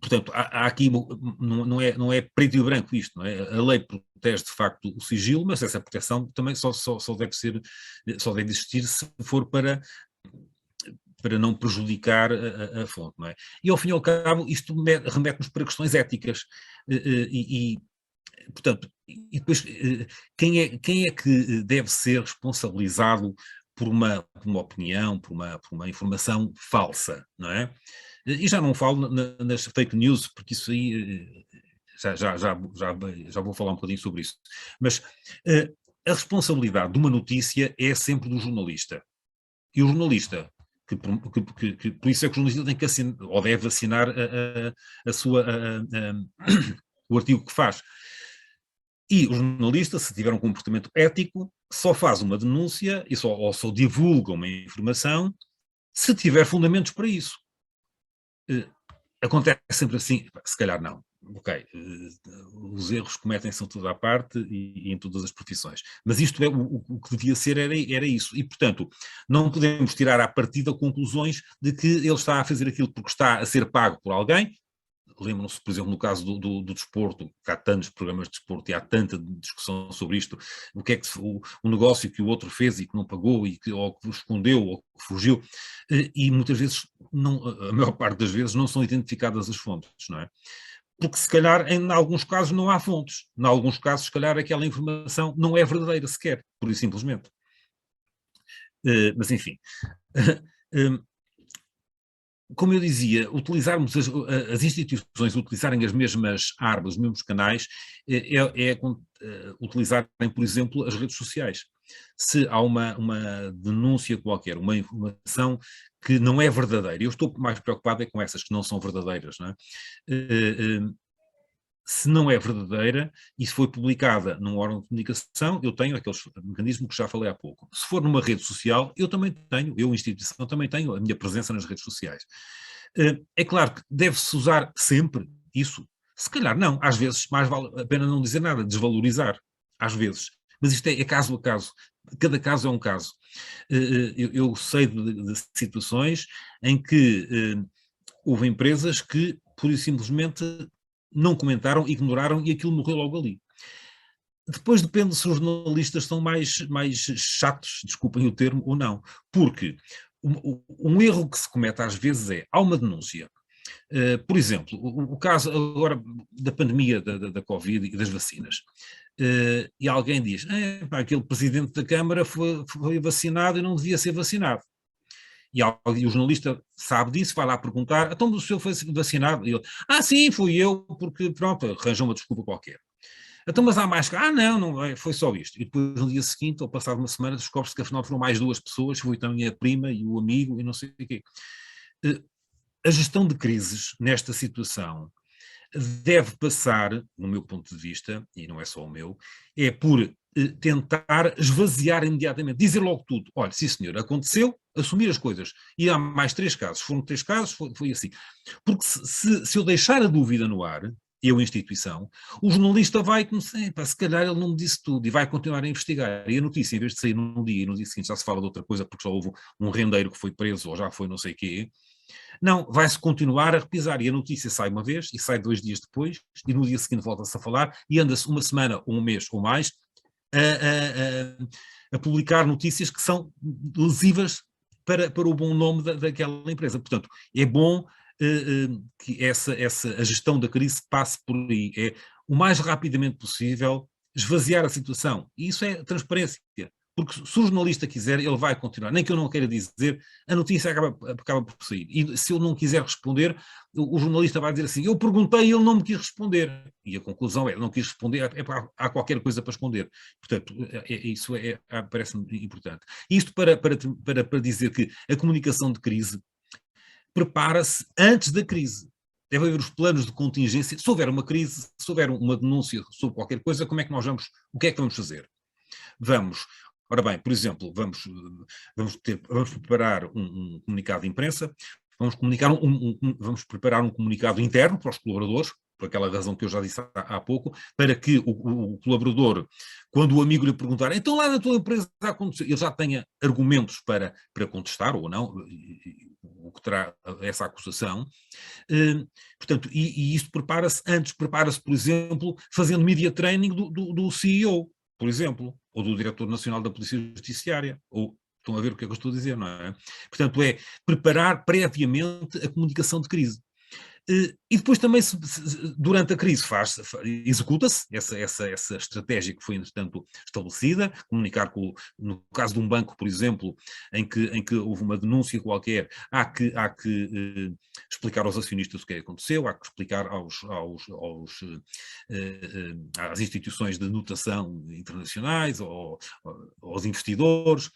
Portanto, há aqui, não é preto e branco isto, não é? A lei protege de facto o sigilo, mas essa proteção também só deve existir se for para não prejudicar a fonte, não é? E ao fim e ao cabo isto remete-nos para questões éticas portanto, e depois quem é que deve ser responsabilizado por uma opinião, por uma informação falsa, não é? E já não falo nas fake news, porque isso aí já vou falar um bocadinho sobre isso. Mas a responsabilidade de uma notícia é sempre do jornalista. E o jornalista, por isso é que o jornalista tem que assinar, ou deve assinar o artigo que faz. E o jornalista, se tiver um comportamento ético, só faz uma denúncia ou só divulga uma informação se tiver fundamentos para isso. Acontece sempre assim, se calhar não. Ok, os erros cometem-se em toda a parte e em todas as profissões. Mas isto é o que devia ser, era isso. E, portanto, não podemos tirar à partida conclusões de que ele está a fazer aquilo porque está a ser pago por alguém. Lembram-se, por exemplo, no caso do desporto, que há tantos programas de desporto e há tanta discussão sobre isto, o que é que o negócio que o outro fez e que não pagou, ou que escondeu, ou que fugiu, e muitas vezes, a maior parte das vezes, não são identificadas as fontes, não é? Porque se calhar, em alguns casos, não há fontes. Em alguns casos, se calhar, aquela informação não é verdadeira sequer, pura e simplesmente. Mas, enfim... Como eu dizia, utilizarmos as instituições utilizarem as mesmas armas, os mesmos canais, utilizarem, por exemplo, as redes sociais. Se há uma denúncia qualquer, uma informação que não é verdadeira, eu estou mais preocupado com essas que não são verdadeiras, não é? Se não é verdadeira e se foi publicada num órgão de comunicação, eu tenho aqueles mecanismos que já falei há pouco. Se for numa rede social, instituição, também tenho a minha presença nas redes sociais. É claro que deve-se usar sempre isso. Se calhar não, às vezes mais vale a pena não dizer nada, desvalorizar, às vezes. Mas isto é caso a caso, cada caso é um caso. Eu sei de situações em que houve empresas que, pura e simplesmente, não comentaram, ignoraram e aquilo morreu logo ali. Depois depende se os jornalistas são mais chatos, desculpem o termo, ou não. Porque um erro que se comete às vezes há uma denúncia, Por exemplo, o caso agora da pandemia da Covid e das vacinas. E alguém diz, aquele presidente da Câmara foi vacinado e não devia ser vacinado. E o jornalista sabe disso, vai lá perguntar, então o senhor foi vacinado? E ele, sim, fui eu, porque pronto, arranjou uma desculpa qualquer. Então, mas há mais, não, foi só isto. E depois no dia seguinte, ou passado uma semana, descobre-se que afinal foram mais 2 pessoas, foi também a prima e o amigo e não sei o quê. A gestão de crises nesta situação deve passar, no meu ponto de vista, e não é só o meu, é por tentar esvaziar imediatamente, dizer logo tudo. Olha, sim senhor, aconteceu, assumir as coisas. E há mais 3 casos. Foram 3 casos, foi assim. Porque se eu deixar a dúvida no ar, eu, instituição, o jornalista vai começar, se calhar ele não me disse tudo, e vai continuar a investigar. E a notícia, em vez de sair num dia e no dia seguinte já se fala de outra coisa, porque já houve um rendeiro que foi preso, ou já foi não sei o quê, não, vai-se continuar a repisar, e a notícia sai uma vez, e sai 2 dias depois, e no dia seguinte volta-se a falar, e anda-se uma semana, ou um mês, ou mais, a publicar notícias que são lesivas para o bom nome daquela empresa. Portanto, é bom que a gestão da crise passe por aí, é o mais rapidamente possível esvaziar a situação, e isso é transparência. Porque se o jornalista quiser, ele vai continuar. Nem que eu não queira dizer, a notícia acaba por sair. E se eu não quiser responder, o jornalista vai dizer assim, eu perguntei e ele não me quis responder. E a conclusão é, não quis responder, há qualquer coisa para esconder. Portanto, isso parece-me importante. Isto para dizer que a comunicação de crise prepara-se antes da crise. Deve haver os planos de contingência. Se houver uma crise, se houver uma denúncia sobre qualquer coisa, o que é que vamos fazer? Ora bem, por exemplo, vamos preparar um comunicado de imprensa, vamos preparar um comunicado interno para os colaboradores, por aquela razão que eu já disse há pouco, para que o colaborador, quando o amigo lhe perguntar, então lá na tua empresa aconteceu, ele já tenha argumentos para contestar ou não, o que terá essa acusação. Portanto, e isto prepara-se, por exemplo, fazendo media training do CEO, por exemplo, ou do Diretor Nacional da Polícia Judiciária, ou estão a ver o que é que eu estou a dizer, não é? Portanto, é preparar previamente a comunicação de crise. E depois também, durante a crise, executa-se essa estratégia que foi, entretanto, estabelecida, comunicar no caso de um banco, por exemplo, em que houve uma denúncia qualquer, há que explicar aos acionistas o que aconteceu, há que explicar às instituições de notação internacionais, aos investidores,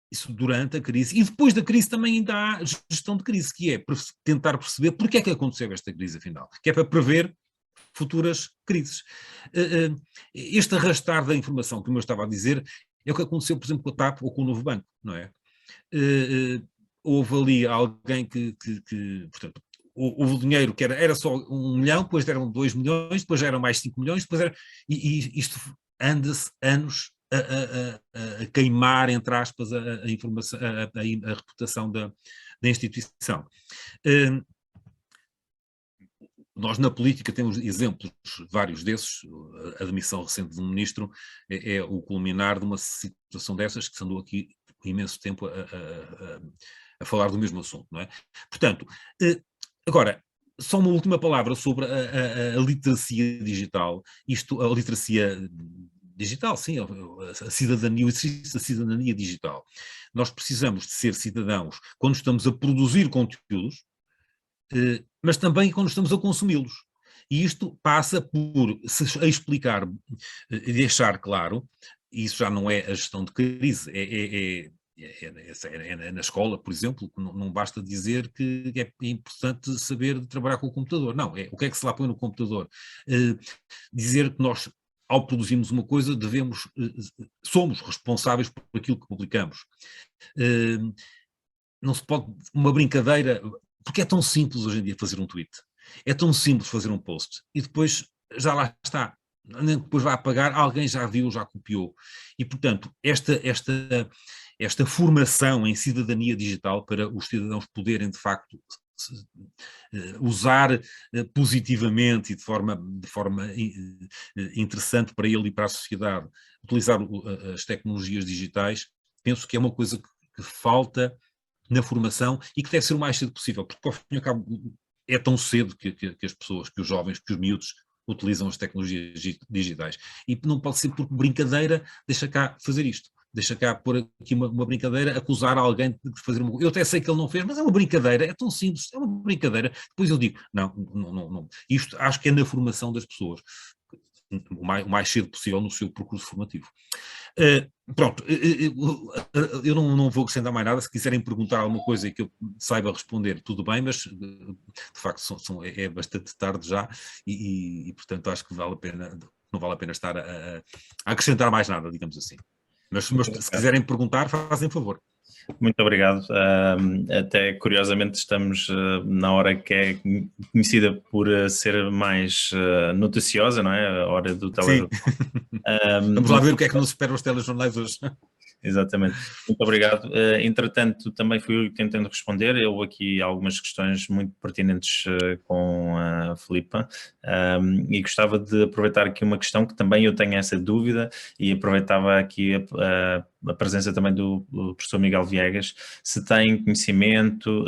isso durante a crise, e depois da crise também ainda há gestão de crise, que é tentar perceber porque é que aconteceu esta crise afinal, que é para prever futuras crises. Este arrastar da informação que eu estava a dizer é o que aconteceu, por exemplo, com a TAP ou com o Novo Banco, não é? Houve ali alguém portanto, houve o dinheiro que era só 1 milhão, depois eram 2 milhões, depois eram mais 5 milhões, depois e isto anda-se anos a queimar, entre aspas, a informação, a reputação da instituição. Nós na política temos exemplos, vários desses. A demissão recente de um ministro é o culminar de uma situação dessas, que se andou aqui imenso tempo a falar do mesmo assunto, não é? Portanto, agora, só uma última palavra sobre a literacia digital. A literacia digital, sim, a cidadania, o exercício da cidadania digital. Nós precisamos de ser cidadãos quando estamos a produzir conteúdos, mas também quando estamos a consumi-los. E isto passa por se explicar e deixar claro, e isso já não é a gestão de crise, é na escola, por exemplo, que não basta dizer que é importante saber trabalhar com o computador. Não, o que é que se lá põe no computador? Dizer que nós, ao produzirmos uma coisa, somos responsáveis por aquilo que publicamos. Não se pode, uma brincadeira, porque é tão simples hoje em dia fazer um tweet, é tão simples fazer um post, e depois já lá está, depois vai apagar, alguém já viu, já copiou. E, portanto, esta formação em cidadania digital para os cidadãos poderem, de facto, usar positivamente e de forma interessante para ele e para a sociedade, utilizar as tecnologias digitais, penso que é uma coisa que falta na formação e que deve ser o mais cedo possível, porque ao fim e ao cabo é tão cedo que as pessoas, que os jovens, que os miúdos utilizam as tecnologias digitais. E não pode ser por brincadeira, deixa cá fazer isto. Deixa cá pôr aqui uma brincadeira, acusar alguém de fazer uma coisa. Eu até sei que ele não fez, mas é uma brincadeira, é tão simples, é uma brincadeira. Depois eu digo, não. Isto acho que é na formação das pessoas, o mais cedo possível no seu percurso formativo. Pronto, eu não vou acrescentar mais nada. Se quiserem perguntar alguma coisa e que eu saiba responder, tudo bem, mas de facto é bastante tarde já e portanto acho que não vale a pena estar a acrescentar mais nada, digamos assim. Mas se quiserem perguntar, fazem favor. Muito obrigado. Até curiosamente estamos na hora que é conhecida por ser mais noticiosa, não é? A hora do telejornal. Vamos lá ver o que é que nos espera os telejornais hoje. Exatamente. Muito obrigado. Entretanto, também fui tentando responder. Eu aqui algumas questões muito pertinentes com a Filipa e gostava de aproveitar aqui uma questão que também eu tenho essa dúvida e aproveitava aqui a presença também do professor Miguel Viegas, se tem conhecimento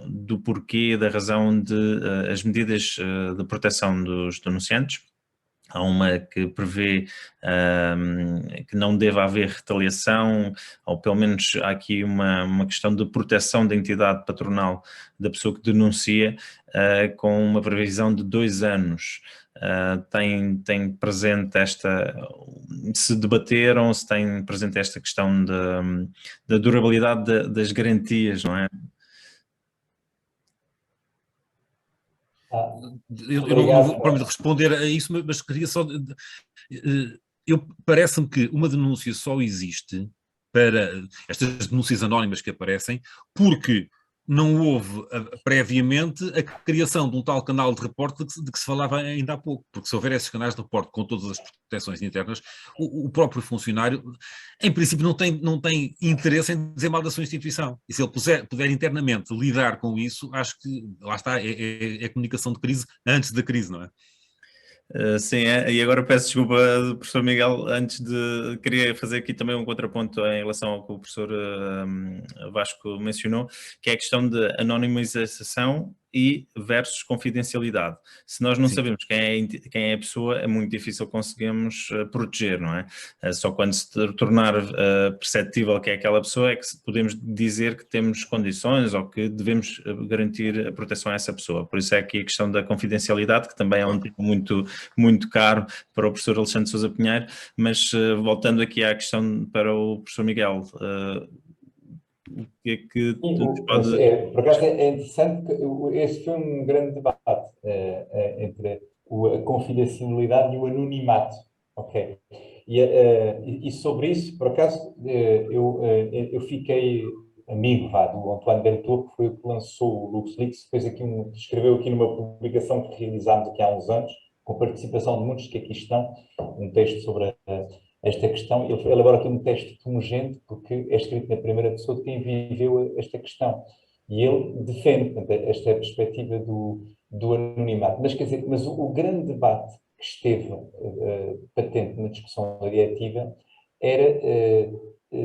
do porquê, da razão de as medidas de proteção dos denunciantes. Há uma que prevê que não deve haver retaliação, ou pelo menos há aqui uma questão de proteção da entidade patronal da pessoa que denuncia, com uma previsão de 2 anos. Tem presente se debateram, se tem presente esta questão da durabilidade das garantias, não é? Eu não vou provavelmente responder a isso, mas queria só... Parece-me que uma denúncia só existe para estas denúncias anónimas que aparecem porque não houve previamente a criação de um tal canal de reporte de que se falava ainda há pouco, porque se houver esses canais de reporte com todas as proteções internas, o próprio funcionário, em princípio, não tem interesse em dizer mal da sua instituição. E se ele puder internamente lidar com isso, acho que, lá está, é comunicação de crise antes da crise, não é? Sim, e agora peço desculpa, professor Miguel, queria fazer aqui também um contraponto em relação ao que o professor Vasco mencionou, que é a questão de anonimização e versus confidencialidade. Se nós não sabemos quem é a pessoa, é muito difícil conseguirmos proteger, não é? Só quando se tornar perceptível que é aquela pessoa é que podemos dizer que temos condições ou que devemos garantir a proteção a essa pessoa. Por isso é aqui a questão da confidencialidade, que também é um tema muito, muito caro para o professor Alexandre Sousa Pinheiro, mas voltando aqui à questão para o professor Miguel, o que é que por acaso é interessante que esse foi um grande debate entre a confidencialidade e o anonimato, ok? E sobre isso, por acaso, eu fiquei amigo do Antoine Deltour, que foi o que lançou o LuxLeaks, escreveu aqui numa publicação que realizámos aqui há uns anos, com participação de muitos que aqui estão, um texto sobre esta questão. Ele elabora aqui um texto pomogente, porque é escrito na primeira pessoa de quem viveu esta questão. E ele defende esta perspectiva do anonimato. Mas, quer dizer, o grande debate que esteve patente na discussão da diretiva era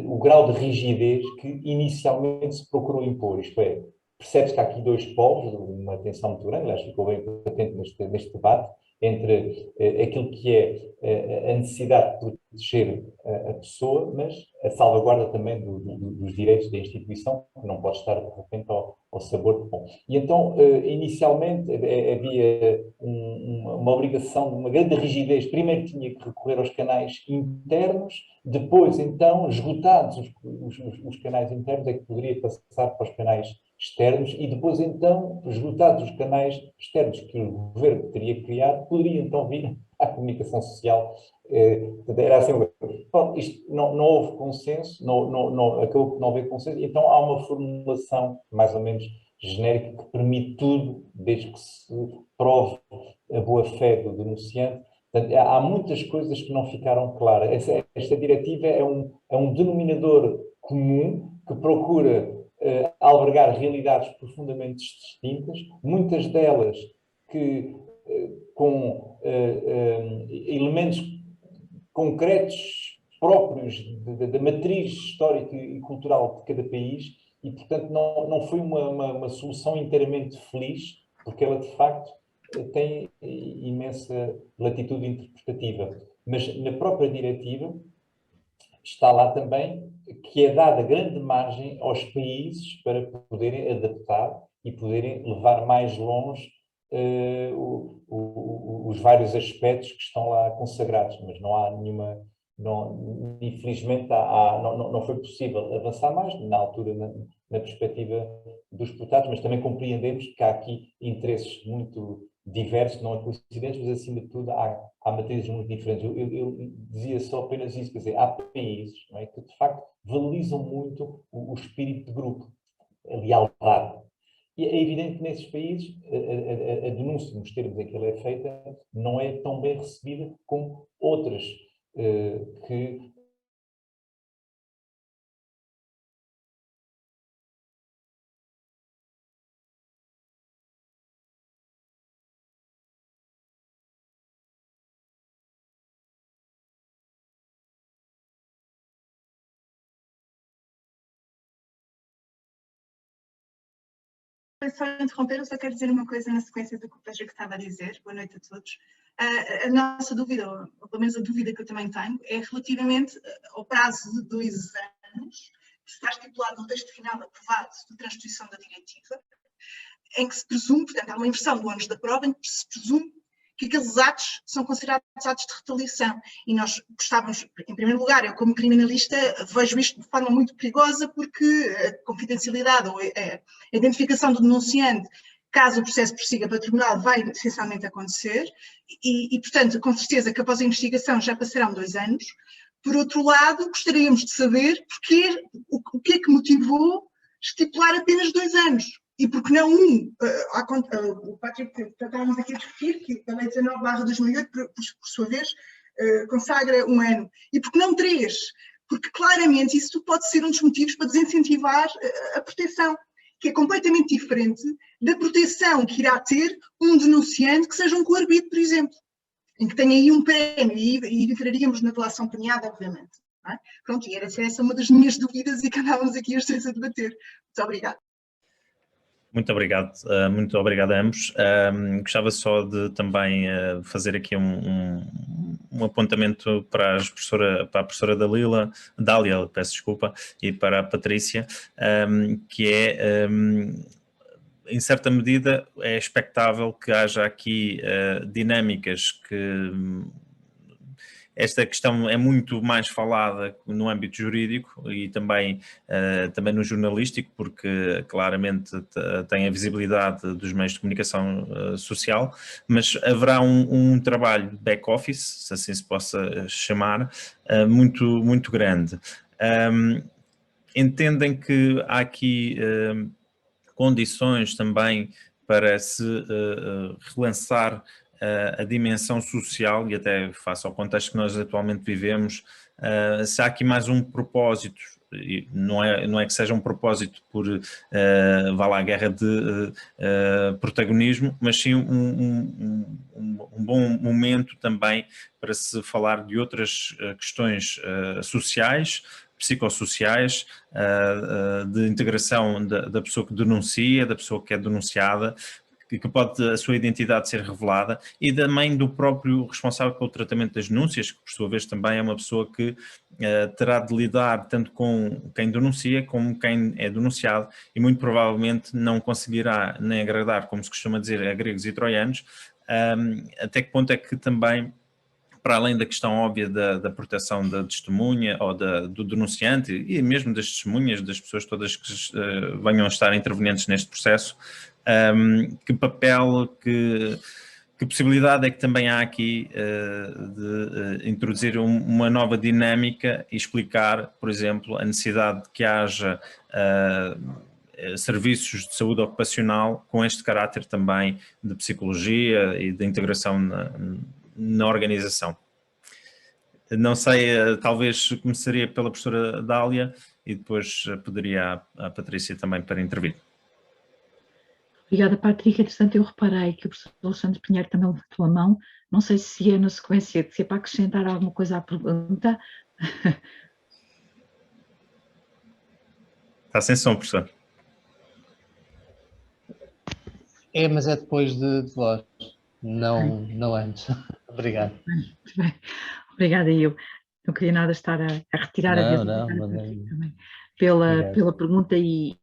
o grau de rigidez que inicialmente se procurou impor. Isto é, percebe-se que há aqui 2 polos, uma tensão muito grande, aliás, ficou bem patente neste debate, entre aquilo que é a necessidade de proteger a pessoa, mas a salvaguarda também dos direitos da instituição, que não pode estar, de repente, ao sabor de bom. E então, inicialmente, havia uma obrigação, uma grande rigidez. Primeiro tinha que recorrer aos canais internos, depois, então, esgotados os canais internos, é que poderia passar para os canais externos, e depois, então, esgotados os canais externos que o governo teria criado, poderia, então, vir à comunicação social. Era assim, bom, isto não houve consenso, acabou por não haver consenso, então há uma formulação, mais ou menos, genérica, que permite tudo, desde que se prove a boa-fé do denunciante. Portanto, há muitas coisas que não ficaram claras. Esta diretiva é um denominador comum que procura albergar realidades profundamente distintas, muitas delas com elementos concretos próprios da matriz histórica e cultural de cada país, e portanto não foi uma solução inteiramente feliz, porque ela de facto tem imensa latitude interpretativa. Mas na própria diretiva está lá também que é dada grande margem aos países para poderem adaptar e poderem levar mais longe os vários aspectos que estão lá consagrados, mas não há nenhuma, infelizmente não foi possível avançar mais na altura na perspectiva dos deputados, mas também compreendemos que há aqui interesses muito diversos, não é coincidentes, mas acima de tudo há matrizes muito diferentes. Eu dizia só apenas isso, quer dizer, há países, não é, que de facto valorizam muito o espírito de grupo, a lealdade. E é evidente que nesses países a denúncia, nos termos em que ela é feita, não é tão bem recebida como outras que Só interromper, eu só quero dizer uma coisa na sequência do que o Pedro estava a dizer. Boa noite a todos. A nossa dúvida, ou pelo menos a dúvida que eu também tenho, é relativamente ao prazo de 2 anos, que está estipulado no texto final aprovado de transposição da diretiva, em que se presume, portanto, há uma inversão do ônus da prova, em que se presume que aqueles atos são considerados atos de retaliação. E nós gostávamos, em primeiro lugar, eu como criminalista vejo isto de forma muito perigosa, porque a confidencialidade ou a identificação do denunciante, caso o processo prossiga para o tribunal, vai essencialmente acontecer, e portanto, com certeza que após a investigação já passarão 2 anos. Por outro lado, gostaríamos de saber o que é que motivou estipular apenas 2 anos. E porque não o Patrick, que estávamos aqui a discutir, que a Lei 19/2008, por sua vez, consagra 1 ano. E porque não 3? Porque claramente isso pode ser um dos motivos para desincentivar a proteção, que é completamente diferente da proteção que irá ter um denunciante que seja um coarbido, por exemplo, em que tenha aí um prémio, e entraríamos na delação premiada, obviamente. Não é? Pronto, e era essa uma das minhas dúvidas e que andávamos aqui os 3 a debater. Muito obrigada. Muito obrigado a ambos. Gostava só de também fazer aqui um apontamento para a professora Dália, peço desculpa, e para a Patrícia, que é, em certa medida, é expectável que haja aqui dinâmicas que... Esta questão é muito mais falada no âmbito jurídico e também no jornalístico, porque claramente tem a visibilidade dos meios de comunicação social, mas haverá um trabalho de back-office, se assim se possa chamar, muito grande. Entendem que há aqui condições também para se relançar a dimensão social, e até face ao contexto que nós atualmente vivemos, se há aqui mais um propósito, e não é que seja um propósito por, vá lá, guerra de protagonismo, mas sim um bom momento também para se falar de outras questões sociais, psicossociais, de integração da pessoa que denuncia, da pessoa que é denunciada, que pode a sua identidade ser revelada, e também do próprio responsável pelo tratamento das denúncias, que por sua vez também é uma pessoa que terá de lidar tanto com quem denuncia como quem é denunciado, e muito provavelmente não conseguirá nem agradar, como se costuma dizer, a gregos e troianos. Até que ponto é que também, para além da questão óbvia da proteção da testemunha ou do denunciante e mesmo das testemunhas, das pessoas todas que venham a estar intervenientes neste processo, que papel, que possibilidade é que também há aqui de introduzir uma nova dinâmica e explicar, por exemplo, a necessidade de que haja serviços de saúde ocupacional com este caráter também de psicologia e de integração na organização. Não sei, talvez começaria pela professora Dália e depois poderia a Patrícia também para intervir. Obrigada, Patrick. Entretanto, eu reparei que o professor Alexandre Pinheiro também levantou a mão. Não sei se é na sequência, se é para acrescentar alguma coisa à pergunta. Está sem som, professor. É, mas é depois de vós, não antes. Obrigado. Muito bem. Obrigada, eu. Não queria nada estar a retirar a vez também pela pergunta e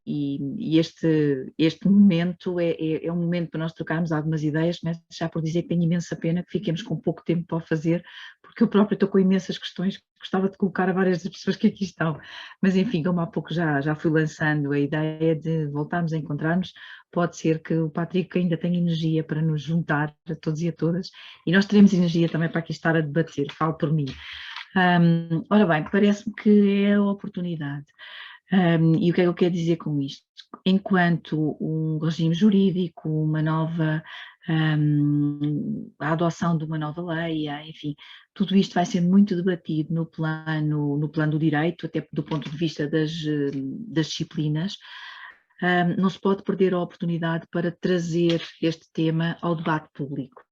este momento é um momento para nós trocarmos algumas ideias, mas já por dizer que tenho imensa pena que fiquemos com pouco tempo para o fazer, porque eu próprio estou com imensas questões que gostava de colocar a várias das pessoas que aqui estão, mas enfim, como há pouco já fui lançando a ideia de voltarmos a encontrar-nos, pode ser que o Patrick ainda tenha energia para nos juntar a todos e a todas, e nós teremos energia também para aqui estar a debater, falo por mim. Ora bem, parece-me que é a oportunidade. E o que é que eu quero dizer com isto? Enquanto um regime jurídico, uma nova, a adoção de uma nova lei, enfim, tudo isto vai ser muito debatido no plano do direito, até do ponto de vista das disciplinas. Não se pode perder a oportunidade para trazer este tema ao debate público,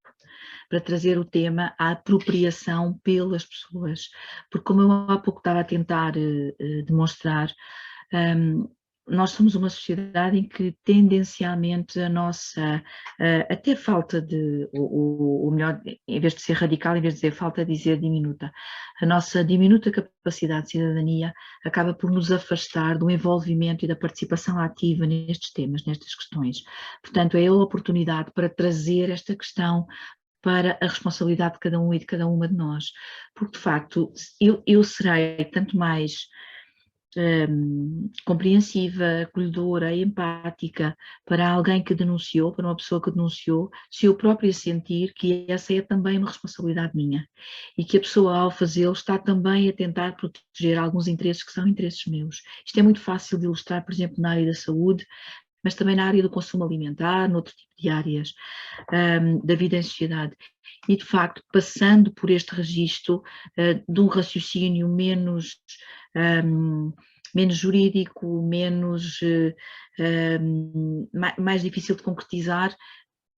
para trazer o tema à apropriação pelas pessoas, porque como eu há pouco estava a tentar demonstrar, nós somos uma sociedade em que tendencialmente a nossa, até falta de, ou melhor, em vez de ser radical, em vez de dizer falta, dizer diminuta, a nossa diminuta capacidade de cidadania acaba por nos afastar do envolvimento e da participação ativa nestes temas, nestas questões. Portanto, é a oportunidade para trazer esta questão para a responsabilidade de cada um e de cada uma de nós, porque de facto eu serei tanto mais compreensiva, acolhedora, empática para alguém que denunciou, para uma pessoa que denunciou, se eu própria sentir que essa é também uma responsabilidade minha e que a pessoa ao fazê-lo está também a tentar proteger alguns interesses que são interesses meus. Isto é muito fácil de ilustrar, por exemplo, na área da saúde, mas também na área do consumo alimentar, noutro tipo de áreas da vida em sociedade. E, de facto, passando por este registro de um raciocínio menos jurídico, mais difícil de concretizar,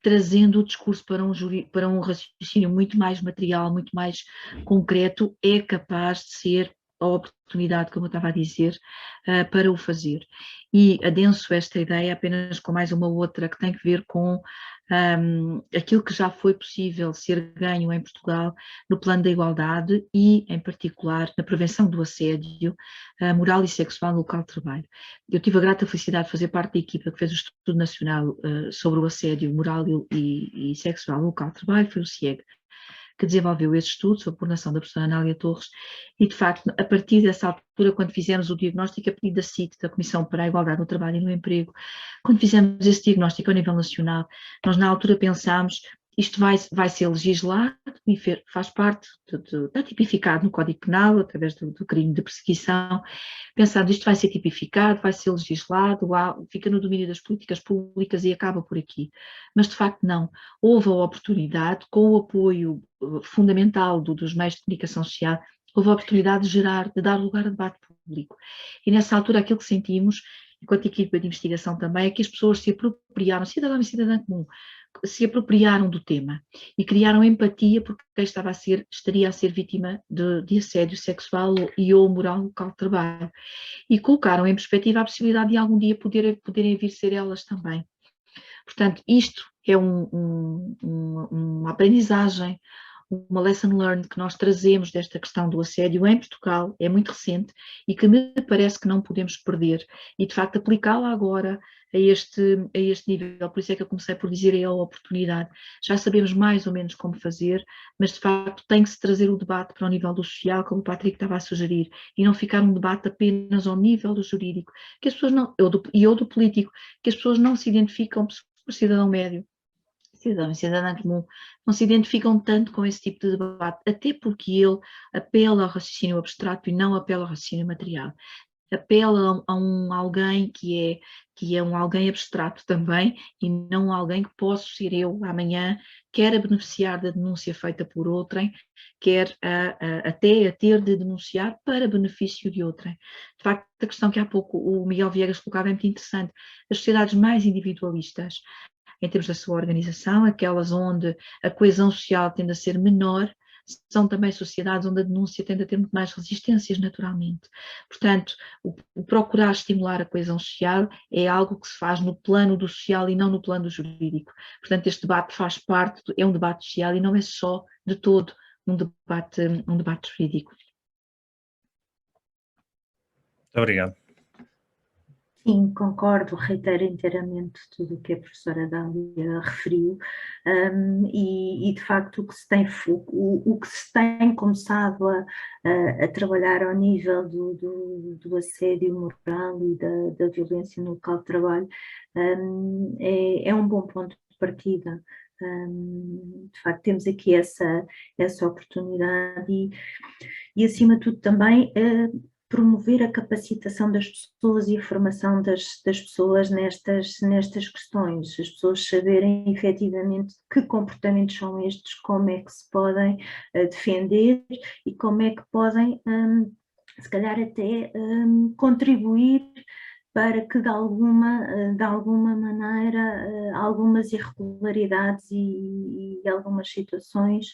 trazendo o discurso para um raciocínio muito mais material, muito mais concreto, é capaz de ser a oportunidade, como eu estava a dizer, para o fazer. E adenso esta ideia apenas com mais uma outra que tem que ver com aquilo que já foi possível ser ganho em Portugal no plano da igualdade e, em particular, na prevenção do assédio moral e sexual no local de trabalho. Eu tive a grata felicidade de fazer parte da equipa que fez o Estudo Nacional sobre o assédio moral e sexual no local de trabalho, foi o CIEG, que desenvolveu esse estudo sob a coordenação da professora Anália Torres, e de facto, a partir dessa altura, quando fizemos o diagnóstico a pedido da CIT, da Comissão para a Igualdade no Trabalho e no Emprego, quando fizemos esse diagnóstico a nível nacional, nós na altura pensámos, isto vai ser legislado e faz parte, está tipificado no Código Penal, através do crime de perseguição, pensando isto vai ser tipificado, vai ser legislado, fica no domínio das políticas públicas e acaba por aqui. Mas de facto não, houve a oportunidade, com o apoio fundamental dos meios de comunicação social, houve a oportunidade de dar lugar a debate público. E nessa altura aquilo que sentimos, enquanto equipa de investigação também, é que as pessoas se apropriaram, cidadão e cidadã comum, se apropriaram do tema e criaram empatia porque quem estaria a ser vítima de assédio sexual ou moral no local de trabalho, e colocaram em perspectiva a possibilidade de algum dia poderem vir ser elas também. Portanto, isto é uma aprendizagem, uma lesson learned que nós trazemos desta questão do assédio em Portugal, é muito recente e que me parece que não podemos perder e de facto aplicá-la agora a este nível. Por isso é que eu comecei por dizer a oportunidade. Já sabemos mais ou menos como fazer, mas de facto tem que se trazer o debate para o nível do social, como o Patrick estava a sugerir, e não ficar um debate apenas ao nível do jurídico, que as pessoas não, ou do político, que as pessoas não se identificam por cidadão médio, cidadão e cidadã comum, não se identificam tanto com esse tipo de debate, até porque ele apela ao raciocínio abstrato e não apela ao raciocínio material. Apela a alguém que é um alguém abstrato também e não alguém que posso ser eu amanhã, quer a beneficiar da denúncia feita por outrem, quer até a ter de denunciar para benefício de outrem. De facto, a questão que há pouco o Miguel Viegas colocava é muito interessante. As sociedades mais individualistas, em termos da sua organização, aquelas onde a coesão social tende a ser menor, são também sociedades onde a denúncia tende a ter muito mais resistências, naturalmente. Portanto, o procurar estimular a coesão social é algo que se faz no plano do social e não no plano do jurídico. Portanto, este debate faz parte, é um debate social e não é só de todo um debate jurídico. Muito obrigado. Sim, concordo, reitero inteiramente tudo o que a professora Dália referiu, e de facto o que se tem começado a trabalhar ao nível do assédio moral e da violência no local de trabalho é um bom ponto de partida. De facto temos aqui essa oportunidade e acima de tudo também promover a capacitação das pessoas e a formação das pessoas nestas questões, as pessoas saberem efetivamente que comportamentos são estes, como é que se podem defender e como é que podem, se calhar até contribuir para que de alguma maneira algumas irregularidades e algumas situações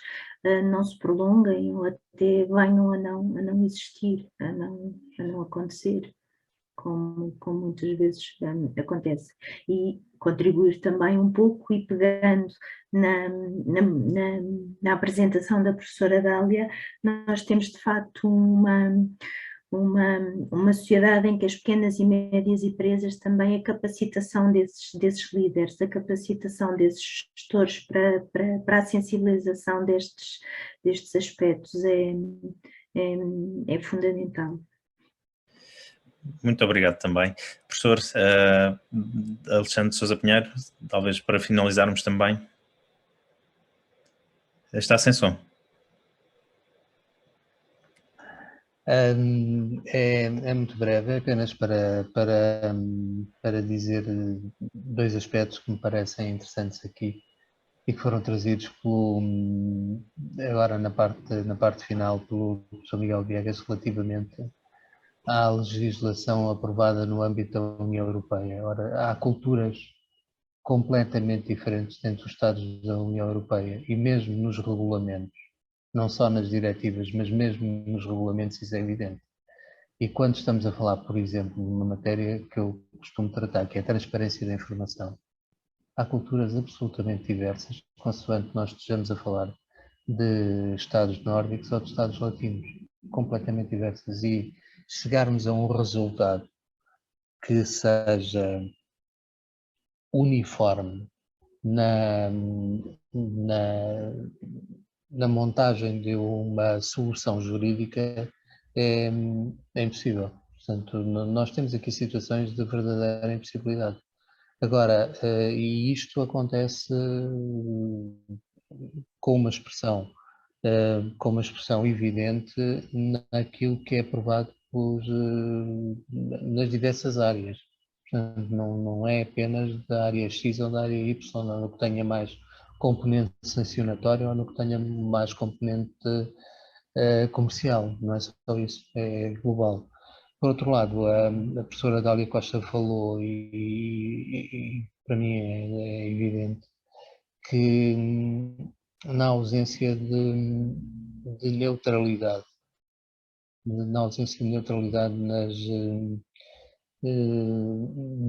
não se prolonguem ou até venham a não existir, a não acontecer, como muitas vezes acontece. E contribuir também um pouco e pegando na apresentação da professora Dália, nós temos de facto uma sociedade em que as pequenas e médias empresas também a capacitação desses líderes, a capacitação desses gestores para a sensibilização destes aspectos é fundamental. Muito obrigado também. Professor Alexandre Sousa Pinheiro, talvez para finalizarmos também. Está sem som. É muito breve, é apenas para dizer dois aspectos que me parecem interessantes aqui e que foram trazidos agora na parte final pelo professor Miguel Viegas relativamente à legislação aprovada no âmbito da União Europeia. Ora, há culturas completamente diferentes dentro dos Estados da União Europeia e mesmo nos regulamentos, não só nas diretivas, mas mesmo nos regulamentos isso é evidente. E quando estamos a falar, por exemplo, numa matéria que eu costumo tratar, que é a transparência da informação, há culturas absolutamente diversas, consoante nós estejamos a falar de Estados nórdicos ou de Estados latinos, completamente diversas, e chegarmos a um resultado que seja uniforme na montagem de uma solução jurídica é impossível. Portanto, nós temos aqui situações de verdadeira impossibilidade. Agora, e isto acontece com uma expressão evidente naquilo que é aprovado nas diversas áreas. Portanto, não é apenas da área X ou da área Y, no que tenha mais componente sancionatório ou no que tenha mais componente comercial, não é só isso, é global. Por outro lado, a professora Dália Costa falou e para mim é evidente que na ausência de neutralidade, no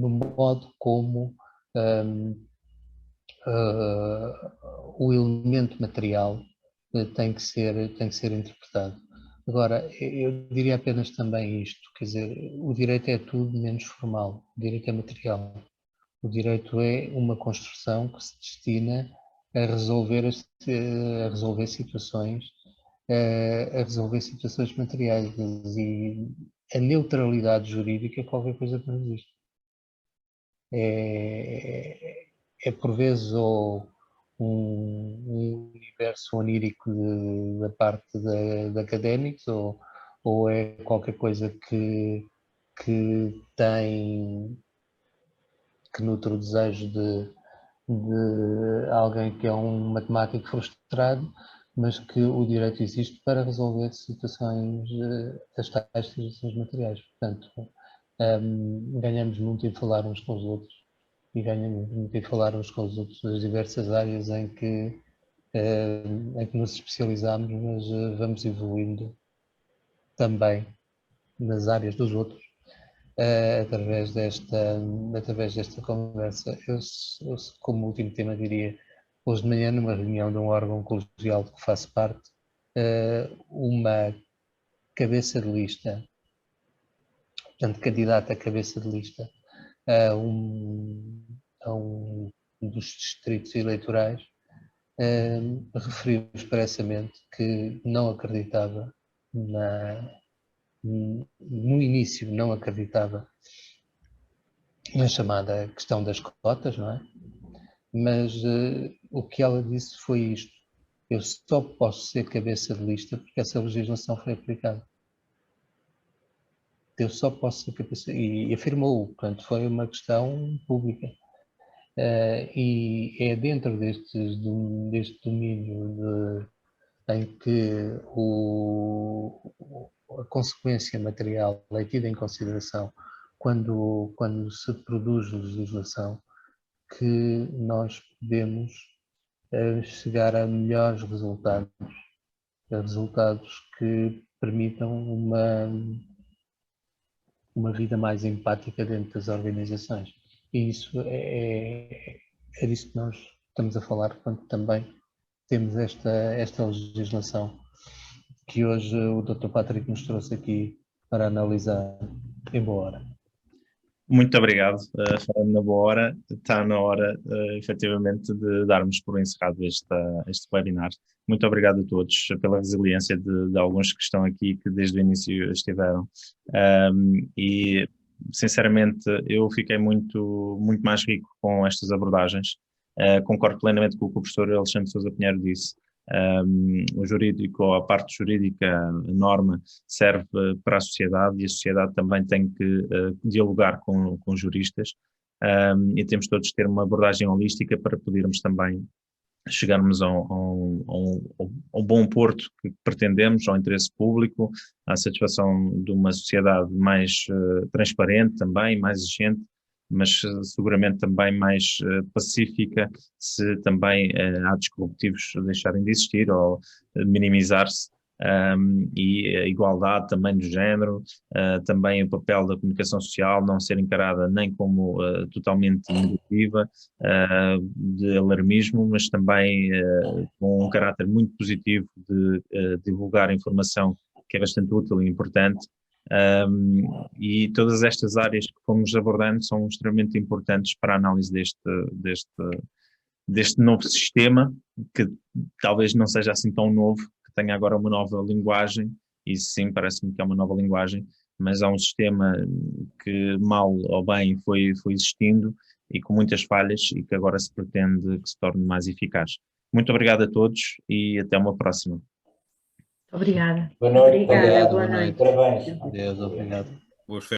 modo como o elemento material tem que ser interpretado. Agora, eu diria apenas também isto, quer dizer, o direito é tudo menos formal, o direito é material. O direito é uma construção que se destina a resolver situações materiais, e a neutralidade jurídica é qualquer coisa que não existe. É por vezes um universo onírico da parte de académicos ou é qualquer coisa que nutre o desejo de alguém que é um matemático frustrado, mas que o direito existe para resolver situações, as tais situações materiais. Portanto, ganhamos muito em falar uns com os outros e ganhamos muito em falar uns com os outros nas diversas áreas em que em que nos especializamos, mas vamos evoluindo também nas áreas dos outros, através desta conversa. Eu, como último tema, diria, hoje de manhã, numa reunião de um órgão colegial de que faço parte, uma cabeça de lista, portanto, candidata a cabeça de lista a um dos distritos eleitorais, referiu expressamente que não acreditava no início, não acreditava na chamada questão das cotas, não é? Mas o que ela disse foi isto: eu só posso ser cabeça de lista porque essa legislação foi aplicada. Eu só posso ser cabeça, e afirmou, portanto, foi uma questão pública. E é dentro deste domínio em que a consequência material é tida em consideração quando se produz legislação, que nós podemos chegar a melhores resultados, que permitam uma vida mais empática dentro das organizações. E isso é disso que nós estamos a falar quando também temos esta legislação que hoje o Dr. Patrick nos trouxe aqui para analisar em boa hora. Muito obrigado, falando na boa hora. Está na hora, efetivamente, de darmos por encerrado este webinar. Muito obrigado a todos pela resiliência de alguns que estão aqui, que desde o início estiveram. E, sinceramente, eu fiquei muito mais rico com estas abordagens. Concordo plenamente com o que o professor Alexandre Sousa Pinheiro disse. O jurídico, a parte jurídica, a norma serve para a sociedade, e a sociedade também tem que dialogar com juristas, e temos todos de ter uma abordagem holística para podermos também chegarmos ao bom porto que pretendemos, ao interesse público, à satisfação de uma sociedade mais transparente também, mais exigente, mas seguramente também mais pacífica, se também há disruptivos deixarem de existir ou minimizar-se, e a igualdade também de género, também o papel da comunicação social não ser encarada nem como totalmente negativa, de alarmismo, mas também com um caráter muito positivo de divulgar informação que é bastante útil e importante. E todas estas áreas que fomos abordando são extremamente importantes para a análise deste novo sistema, que talvez não seja assim tão novo, que tenha agora uma nova linguagem. Isso sim, parece-me que é uma nova linguagem, mas há um sistema que mal ou bem foi existindo e com muitas falhas, e que agora se pretende que se torne mais eficaz. Muito obrigado a todos e até uma próxima. Obrigada. Boa noite. Obrigada, Obrigado. boa noite. Parabéns. Deus, obrigado. Boas férias.